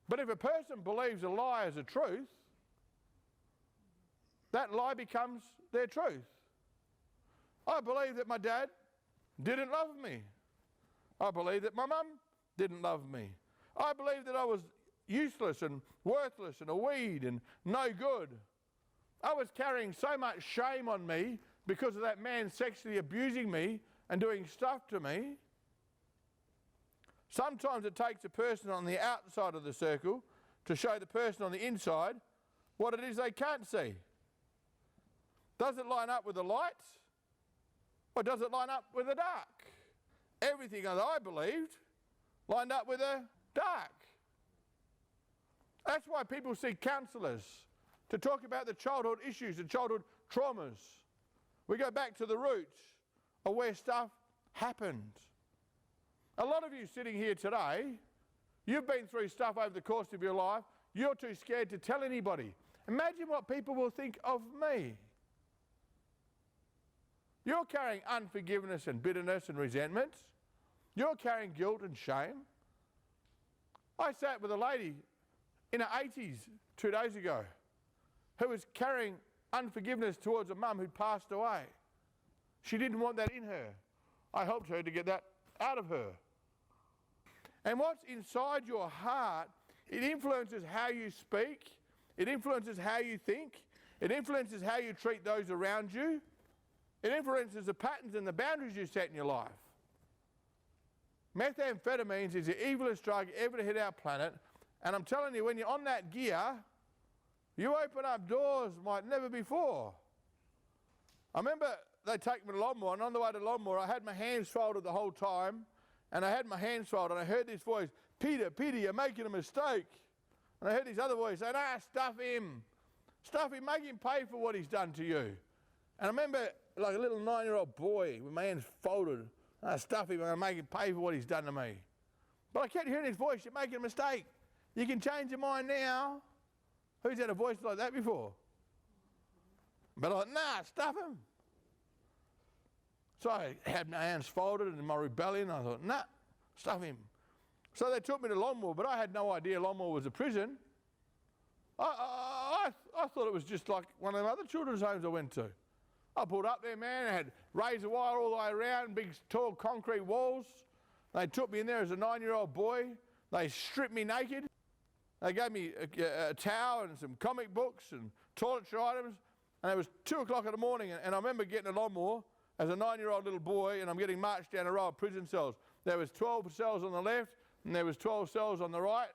But if a person believes a lie as a truth, that lie becomes their truth. I believe that my dad didn't love me. I believe that my mum didn't love me. I believe that I was useless and worthless and a weed and no good. I was carrying so much shame on me because of that man sexually abusing me and doing stuff to me. Sometimes it takes a person on the outside of the circle to show the person on the inside what it is they can't see. Does it line up with the light, or does it line up with the dark? Everything that I believed lined up with the dark. That's why people see counsellors to talk about the childhood issues, the childhood traumas. We go back to the roots of where stuff happened. A lot of you sitting here today, you've been through stuff over the course of your life. You're too scared to tell anybody. Imagine what people will think of me. You're carrying unforgiveness and bitterness and resentment. You're carrying guilt and shame. I sat with a lady in her 80s 2 days ago who was carrying unforgiveness towards a mum who'd passed away. She didn't want that in her. I helped her to get that out of her. And what's inside your heart, it influences how you speak, it influences how you think, it influences how you treat those around you, it influences the patterns and the boundaries you set in your life. Methamphetamines is the evilest drug ever to hit our planet, and I'm telling you, when you're on that gear, you open up doors like never before. I remember they take me to Longmore, and on the way to Longmore, I had my hands folded the whole time, and I had my hands folded, and I heard this voice, Peter, you're making a mistake. And I heard this other voice saying, stuff him. Stuff him, make him pay for what he's done to you. And I remember, like a little 9-year-old boy with my hands folded, stuff him, and make him pay for what he's done to me. But I kept hearing his voice, you're making a mistake. You can change your mind now. Who's had a voice like that before? But I thought, stuff him. So I had my hands folded, and in my rebellion, I thought, stuff him. So they took me to Longmore, but I had no idea Longmore was a prison. I thought it was just like one of the other children's homes I went to. I pulled up there, man, I had razor wire all the way around, big tall concrete walls. They took me in there as a 9-year-old boy. They stripped me naked. They gave me a towel and some comic books and toiletry items. And it was 2 o'clock in the morning, and I remember getting to Longmore as a 9-year-old little boy, and I'm getting marched down a row of prison cells. There was 12 cells on the left, and there was 12 cells on the right.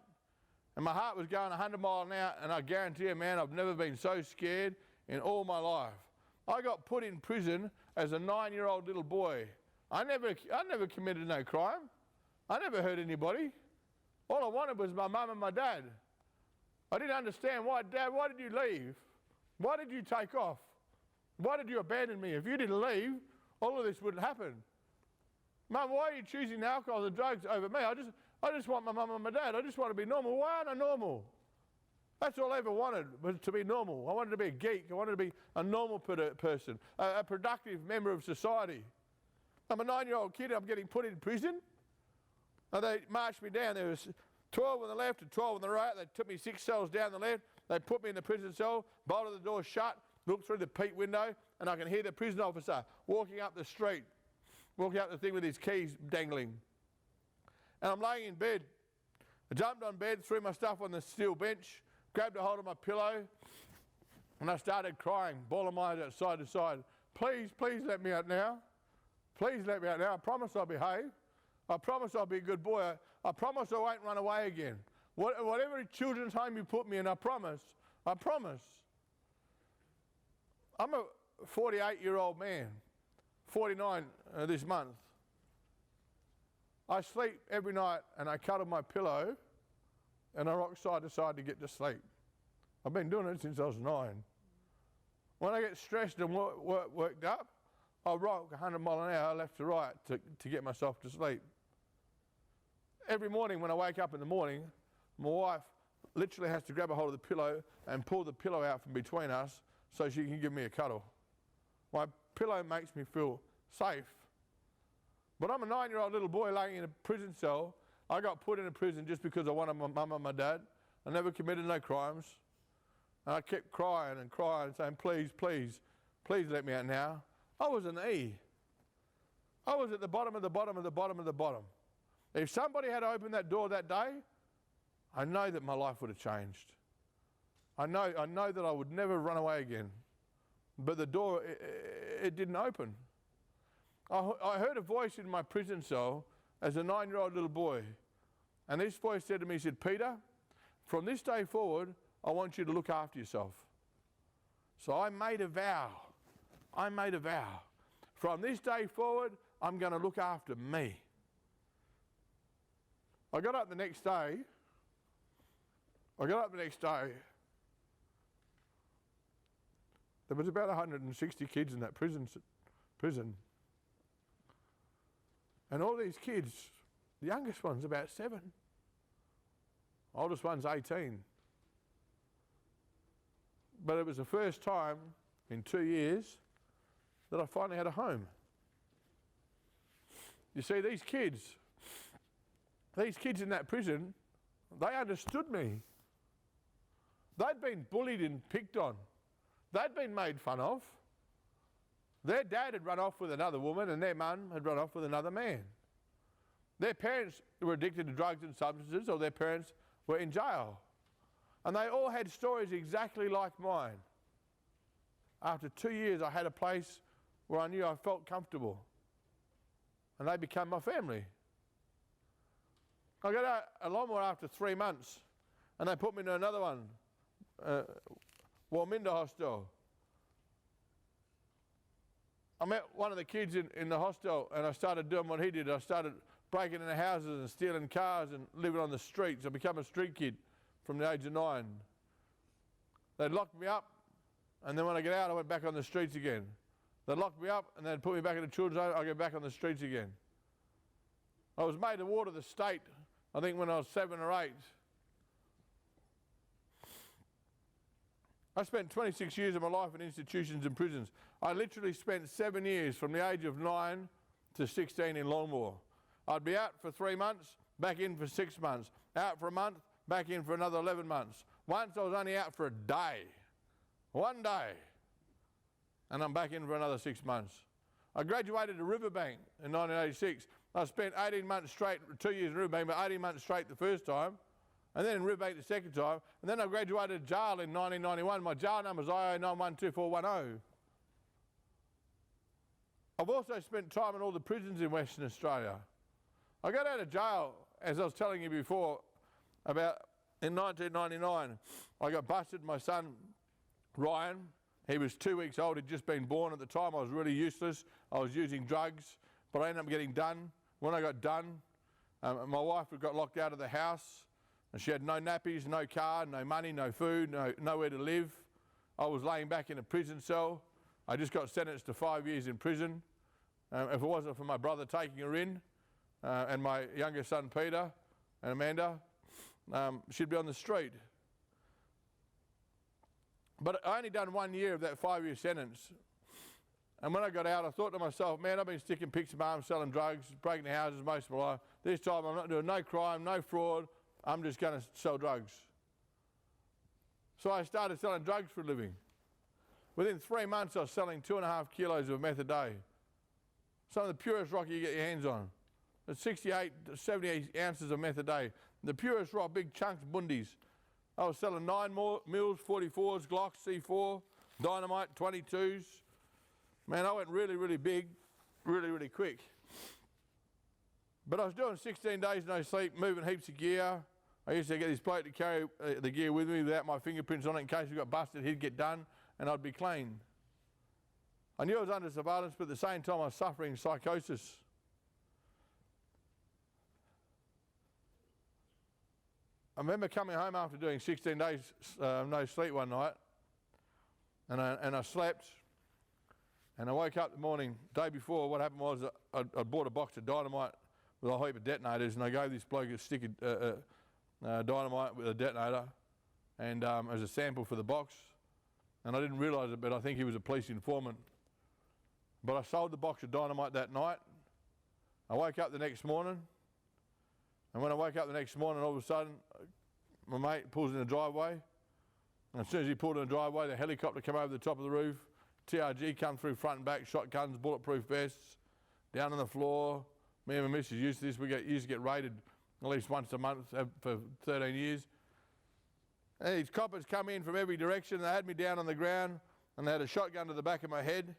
And my heart was going 100 miles an hour, and I guarantee you, man, I've never been so scared in all my life. I got put in prison as a 9-year-old little boy. I never committed no crime. I never hurt anybody. All I wanted was my mum and my dad. I didn't understand why. Dad, why did you leave? Why did you take off? Why did you abandon me? If you didn't leave, all of this wouldn't happen. Mum, why are you choosing the alcohol and drugs over me? I just want my mum and my dad. I just want to be normal. Why aren't I normal? That's all I ever wanted, was to be normal. I wanted to be a geek. I wanted to be a normal person, a productive member of society. I'm a 9-year-old kid. I'm getting put in prison. And they marched me down. There was 12 on the left and 12 on the right. They took me 6 cells down the left. They put me in the prison cell, bolted the door shut, looked through the peak window, and I can hear the prison officer walking up the street, walking up the thing with his keys dangling. And I'm laying in bed. I jumped on bed, threw my stuff on the steel bench, grabbed a hold of my pillow, and I started crying, bawling my eyes out side to side. Please let me out now. Please let me out now. I promise I'll behave. I promise I'll be a good boy. I promise I won't run away again. Whatever children's home you put me in, I promise. I promise. I'm a 48-year-old man, 49 this month. I sleep every night and I cuddle my pillow and I rock side to side to get to sleep. I've been doing it since I was 9. When I get stressed and worked up, I'll rock 100 mile an hour left to right to get myself to sleep. Every morning when I wake up in the morning, my wife literally has to grab a hold of the pillow and pull the pillow out from between us so she can give me a cuddle. My pillow makes me feel safe. But I'm a 9-year-old little boy laying in a prison cell. I got put in a prison just because I wanted my mum and my dad. I never committed no crimes. And I kept crying and crying and saying, please, please, please let me out now. I was an E. I was at the bottom of the bottom of the bottom of the bottom. If somebody had opened that door that day, I know that my life would have changed. I know that I would never run away again. But the door, it didn't open. I heard a voice in my prison cell as a 9-year-old little boy. And this voice said to me, he said, Peter, from this day forward, I want you to look after yourself. So I made a vow. From this day forward, I'm going to look after me. I got up the next day. There was about 160 kids in that prison. And all these kids, the youngest one's about 7. Oldest one's 18. But it was the first time in 2 years that I finally had a home. You see, these kids in that prison, they understood me. They'd been bullied and picked on. They'd been made fun of. Their dad had run off with another woman and their mum had run off with another man. Their parents were addicted to drugs and substances, or their parents were in jail. And they all had stories exactly like mine. After 2 years, I had a place where I knew I felt comfortable. And they became my family. I got out a lawnmower after 3 months, and they put me into another one, Warminda Hostel. I met one of the kids in the hostel, and I started doing what he did. I started breaking into houses and stealing cars and living on the streets. I became a street kid from the age of 9. They'd locked me up, and then when I get out, I went back on the streets again. They'd lock me up, and they'd put me back in the children's home. I go back on the streets again. I was made a ward of the state, I think when I was 7 or 8. I spent 26 years of my life in institutions and prisons. I literally spent 7 years from the age of 9 to 16 in Longmore. I'd be out for 3 months, back in for 6 months. Out for a month, back in for another 11 months. Once I was only out for a day. 1 day. And I'm back in for another 6 months. I graduated at Riverbank in 1986. I spent 18 months straight, 2 years in Riverbank, but 18 months straight the first time. And then in Riverbank the second time. And then I graduated jail in 1991. My jail number is IO912410. I've also spent time in all the prisons in Western Australia. I got out of jail, as I was telling you before, about in 1999. I got busted. My son, Ryan, he was 2 weeks old. He'd just been born at the time. I was really useless. I was using drugs, but I ended up getting done. When I got done, my wife got locked out of the house, and she had no nappies, no car, no money, no food, nowhere to live. I was laying back in a prison cell. I just got sentenced to 5 years in prison. If it wasn't for my brother taking her in, and my younger son Peter and Amanda, she'd be on the street. But I only done 1 year of that 5-year sentence. And when I got out, I thought to myself, man, I've been sticking picks in my arms, selling drugs, breaking houses most of my life. This time I'm not doing no crime, no fraud. I'm just going to sell drugs. So I started selling drugs for a living. Within 3 months, I was selling 2.5 kilos of meth a day. Some of the purest rock you get your hands on. It's 68 to 78 ounces of meth a day. The purest rock, big chunks, bundies. I was selling 9 mils, 44s, Glocks, C4, dynamite, 22s. Man, I went really, really big, really, really quick. But I was doing 16 days no sleep, moving heaps of gear. I used to get this bloke to carry the gear with me without my fingerprints on it in case we got busted. He'd get done and I'd be clean. I knew I was under surveillance, but at the same time I was suffering psychosis. I remember coming home after doing 16 days no sleep one night, and I slept, And I woke up the morning, day before, what happened was I bought a box of dynamite with a heap of detonators, and I gave this bloke a stick of dynamite with a detonator and as a sample for the box. And I didn't realise it, but I think he was a police informant. But I sold the box of dynamite that night. I woke up the next morning, and when I woke up the next morning, all of a sudden, my mate pulls in the driveway, and as soon as he pulled in the driveway, the helicopter came over the top of the roof, TRG come through front and back, shotguns, bulletproof vests, down on the floor. Me and my missus used to this. We used to get raided at least once a month for 13 years. And these coppers come in from every direction. They had me down on the ground, and they had a shotgun to the back of my head.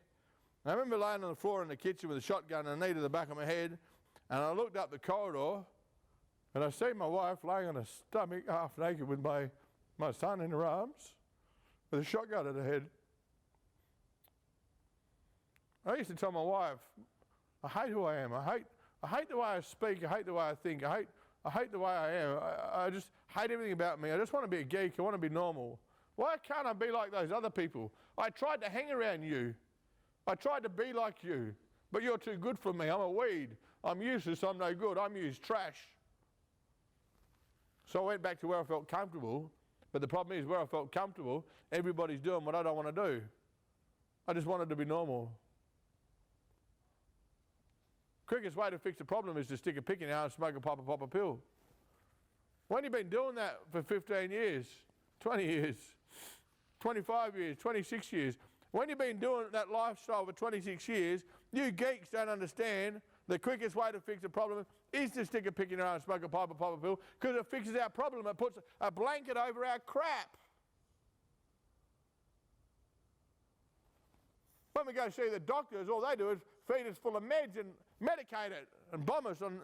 And I remember laying on the floor in the kitchen with a shotgun and a knee to the back of my head, and I looked up the corridor, and I see my wife laying on her stomach, half naked, with my son in her arms, with a shotgun at her head. I used to tell my wife, I hate who I am. I hate the way I speak. I hate the way I think. I hate the way I am. I just hate everything about me. I just want to be a geek. I want to be normal. Why can't I be like those other people? I tried to hang around you. I tried to be like you, but you're too good for me. I'm a weed. I'm useless. I'm no good. I'm used trash. So I went back to where I felt comfortable, but the problem is where I felt comfortable, everybody's doing what I don't want to do. I just wanted to be normal. Quickest way to fix the problem is to stick a pick in your eye and smoke a pop a pill. When you've been doing that for 15 years, 20 years, 25 years, 26 years, when you've been doing that lifestyle for 26 years, you geeks don't understand the quickest way to fix a problem is to stick a pick in your eye and smoke a pop a pill, because it fixes our problem. It puts a blanket over our crap. When we go see the doctors, all they do is feed us full of meds and medicate it and bomb us on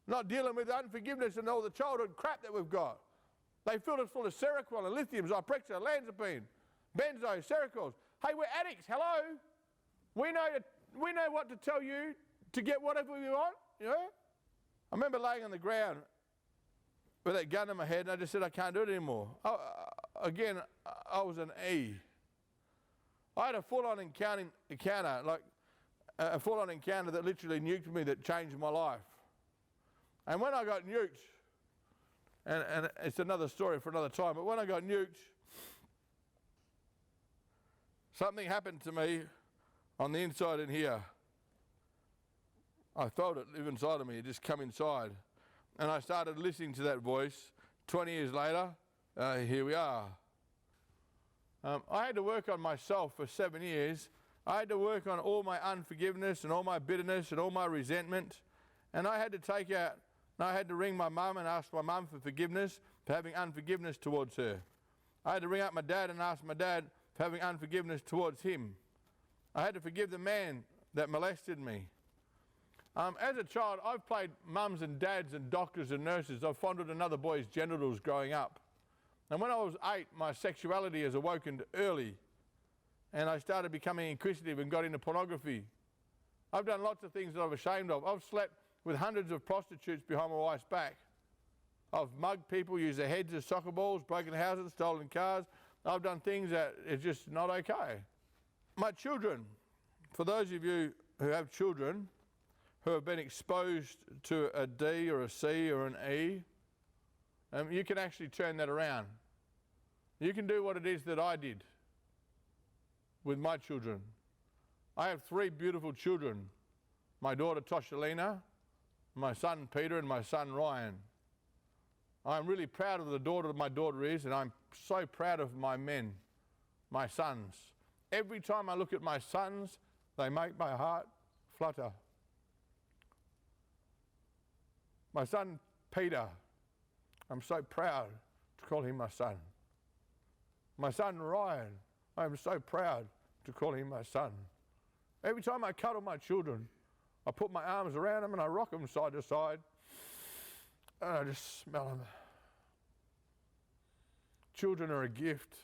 not dealing with unforgiveness and all the childhood crap that we've got. They fill us full of Seroquel and lithium, Zyprexa, Olanzapine, Benzo, Seroquels. Hey, we're addicts, hello? We know what to tell you to get whatever we want, you know? I remember laying on the ground with that gun in my head, and I just said, I can't do it anymore. I was an E. I had a full-on encounter, like a full-on encounter that literally nuked me, that changed my life. And when I got nuked, and it's another story for another time, but when I got nuked, something happened to me on the inside in here. I felt it live inside of me, it just come inside. And I started listening to that voice. 20 years later, here we are. I had to work on myself for 7 years. I had to work on all my unforgiveness and all my bitterness and all my resentment. And I had to ring my mum and ask my mum for forgiveness for having unforgiveness towards her. I had to ring up my dad and ask my dad for having unforgiveness towards him. I had to forgive the man that molested me. As a child, I've played mums and dads and doctors and nurses. I've fondled another boy's genitals growing up. And when I was 8, my sexuality has awoken early, and I started becoming inquisitive and got into pornography. I've done lots of things that I'm ashamed of. I've slept with hundreds of prostitutes behind my wife's back. I've mugged people, used their heads as soccer balls, broken houses, stolen cars. I've done things that are just not okay. My children, for those of you who have children who have been exposed to a D or a C or an E, you can actually turn that around. You can do what it is that I did with my children. I have 3 beautiful children. My daughter Toshalina, my son Peter, and my son Ryan. I'm really proud of the daughter my daughter is, and I'm so proud of my men, my sons. Every time I look at my sons, they make my heart flutter. My son Peter, I'm so proud to call him my son. My son Ryan, I'm so proud to call him my son. Every time I cuddle my children, I put my arms around them and I rock them side to side, and I just smell them. Children are a gift.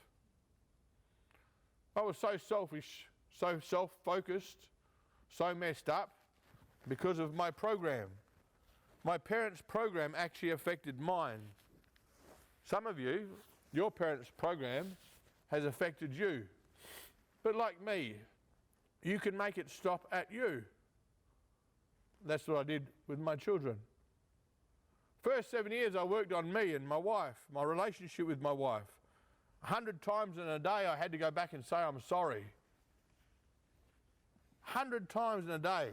I was so selfish, so self-focused, so messed up because of my program. My parents' program actually affected mine. Some of you, your parents' program has affected you. But like me, you can make it stop at you. That's what I did with my children. First 7 years I worked on me and my wife, my relationship with my wife. 100 times in a day I had to go back and say I'm sorry. 100 times in a day.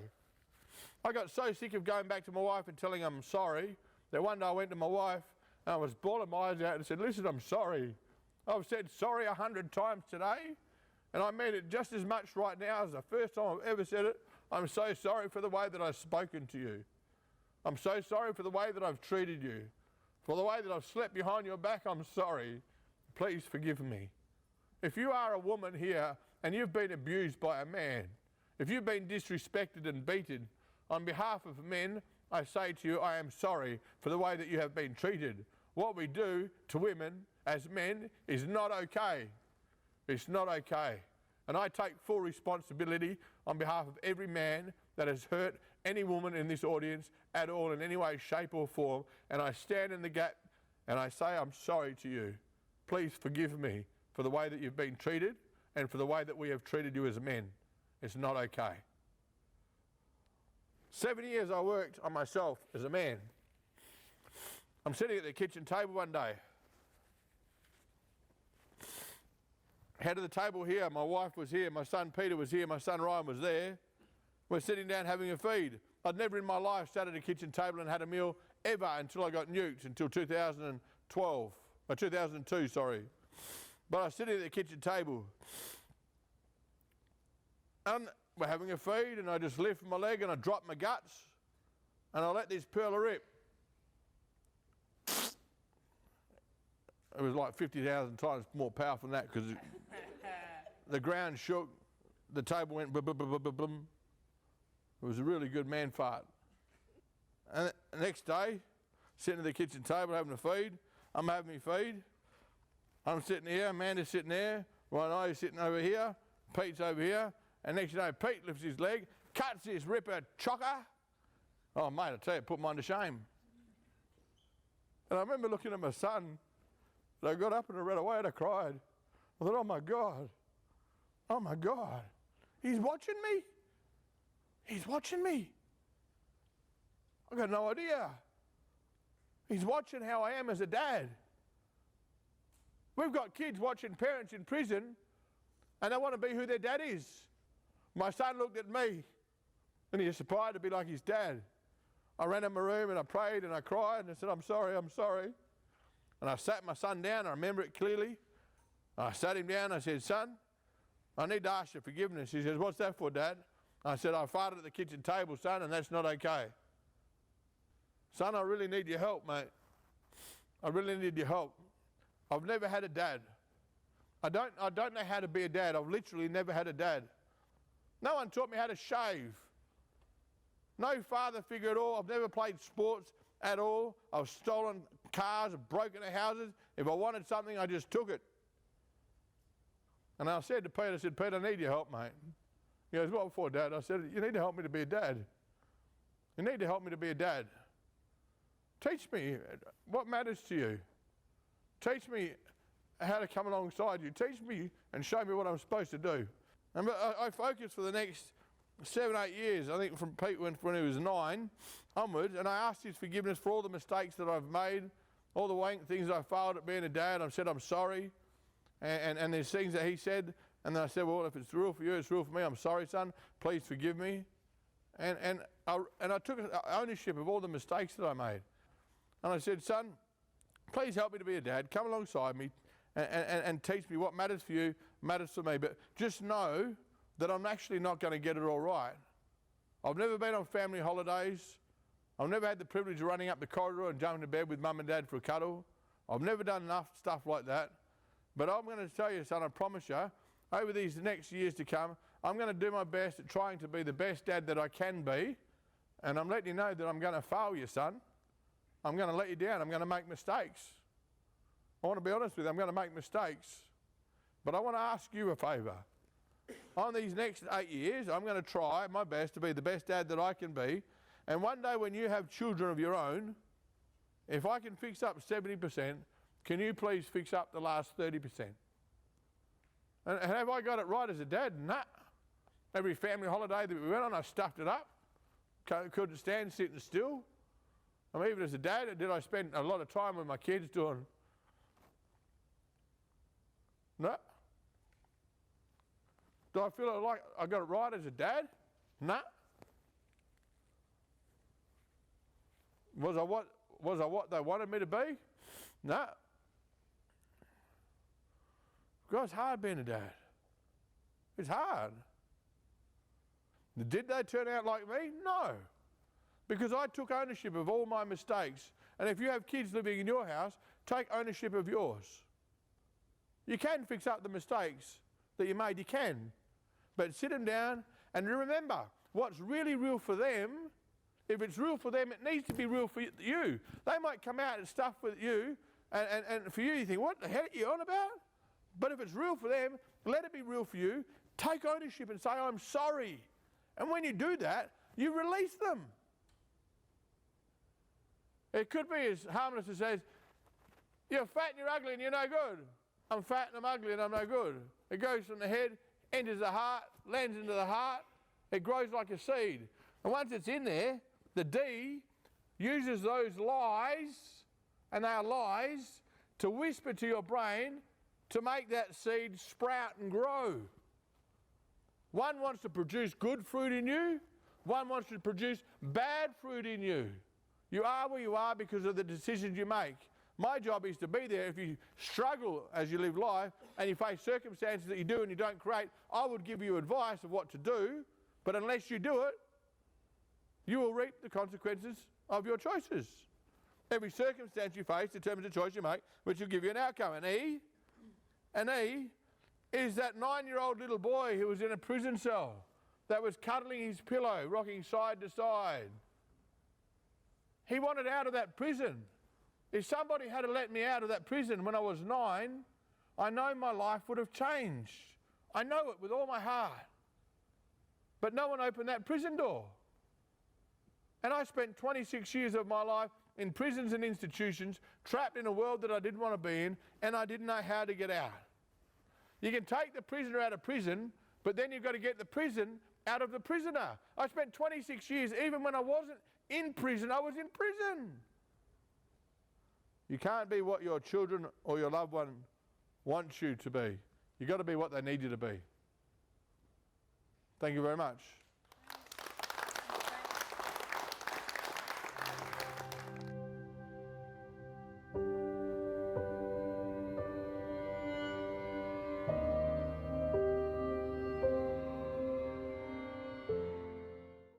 I got so sick of going back to my wife and telling her I'm sorry that one day I went to my wife and I was bawling my eyes out and said, listen, I'm sorry. I've said sorry 100 times today, and I mean it just as much right now as the first time I've ever said it. I'm so sorry for the way that I've spoken to you. I'm so sorry for the way that I've treated you. For the way that I've slept behind your back, I'm sorry. Please forgive me. If you are a woman here and you've been abused by a man, if you've been disrespected and beaten, on behalf of men, I say to you, I am sorry for the way that you have been treated. What we do to women as men is not okay. It's not okay. And I take full responsibility on behalf of every man that has hurt any woman in this audience at all in any way, shape or form. And I stand in the gap and I say, I'm sorry to you. Please forgive me for the way that you've been treated and for the way that we have treated you as men. It's not okay. 7 years I worked on myself as a man. I'm sitting at the kitchen table one day. Head of the table here, my wife was here, my son Peter was here, my son Ryan was there. We're sitting down having a feed. I'd never in my life sat at a kitchen table and had a meal ever until I got nuked, until 2002, sorry. But I was sitting at the kitchen table. And we're having a feed and I just lift my leg and I drop my guts and I let this pearl rip. It was like 50,000 times more powerful than that because the ground shook, the table went bum, bum, bum, bum, bum. It was a really good man fart. And the next day, sitting at the kitchen table having a feed, I'm having my feed. I'm sitting here, Amanda's sitting there, Ryan is sitting over here, Pete's over here, and next thing you know, Pete lifts his leg, cuts this ripper chocker. Oh mate, I tell you, put mine to shame. And I remember looking at my son, and I got up and I ran away and I cried. I thought, oh my God, he's watching me. He's watching me. I got no idea. He's watching how I am as a dad. We've got kids watching parents in prison and they want to be who their dad is. My son looked at me and he aspired to be like his dad. I ran in my room and I prayed and I cried and I said, I'm sorry. And I sat my son down, I remember it clearly. I sat him down, I said, son, I need to ask you forgiveness. He says, what's that for, Dad? I said, I farted at the kitchen table, son, and that's not okay. Son, I really need your help, mate. I really need your help. I've never had a dad. I don't know how to be a dad. I've literally never had a dad. No one taught me how to shave. No father figure at all. I've never played sports at all. I've stolen cars, I've broken into houses. If I wanted something, I just took it. And I said to Peter, I said, Peter, I need your help, mate. He goes, what for, Dad? I said, you need to help me to be a dad. You need to help me to be a dad. Teach me what matters to you. Teach me how to come alongside you. Teach me and show me what I'm supposed to do. And I focused for the next 7, 8 years, I think from Pete when he was 9 onwards, and I asked his forgiveness for all the mistakes that I've made, all the wank things I failed at being a dad. I said, I'm sorry. And there's things that he said, and then I said, well, if it's real for you, it's real for me. I'm sorry, son. Please forgive me. And I took ownership of all the mistakes that I made. And I said, son, please help me to be a dad. Come alongside me and teach me what matters for you, matters for me. But just know that I'm actually not going to get it all right. I've never been on family holidays. I've never had the privilege of running up the corridor and jumping to bed with mum and dad for a cuddle. I've never done enough stuff like that. But I'm going to tell you, son, I promise you, over these next years to come, I'm going to do my best at trying to be the best dad that I can be. And I'm letting you know that I'm going to fail you, son. I'm going to let you down. I'm going to make mistakes. I want to be honest with you, I'm going to make mistakes. But I want to ask you a favour. On these next 8 years, I'm going to try my best to be the best dad that I can be. And one day when you have children of your own, if I can fix up 70%, can you please fix up the last 30%? And have I got it right as a dad? Nah. Every family holiday that we went on, I stuffed it up. Couldn't stand sitting still. I mean, even as a dad, did I spend a lot of time with my kids doing? No. Do I feel like I got it right as a dad? No. Was I what they wanted me to be? No. God, it's hard being a dad. It's hard. Did they turn out like me? No. Because I took ownership of all my mistakes. And if you have kids living in your house, take ownership of yours. You can fix up the mistakes that you made, you can. But sit them down and remember, what's really real for them, if it's real for them, it needs to be real for you. They might come out and stuff with you, and for you think, what the hell are you on about? But if it's real for them, let it be real for you. Take ownership and say, I'm sorry. And when you do that, you release them. It could be as harmless as says, you're fat and you're ugly and you're no good. I'm fat and I'm ugly and I'm no good. It goes from the head, enters the heart, lands into the heart. It grows like a seed. And once it's in there, the D uses those lies, and they are lies, to whisper to your brain to make that seed sprout and grow. One wants to produce good fruit in you. One wants to produce bad fruit in you. You are where you are because of the decisions you make. My job is to be there. If you struggle as you live life and you face circumstances that you do and you don't create, I would give you advice of what to do, but unless you do it, you will reap the consequences of your choices. Every circumstance you face determines the choice you make, which will give you an outcome. An E is that 9-year-old little boy who was in a prison cell that was cuddling his pillow, rocking side to side. He wanted out of that prison. If somebody had let me out of that prison when I was 9, I know my life would have changed. I know it with all my heart. But no one opened that prison door. And I spent 26 years of my life in prisons and institutions, trapped in a world that I didn't want to be in, and I didn't know how to get out. You can take the prisoner out of prison, but then you've got to get the prison out of the prisoner. I spent 26 years, even when I wasn't in prison, I was in prison. You can't be what your children or your loved one wants you to be. You've got to be what they need you to be. Thank you very much.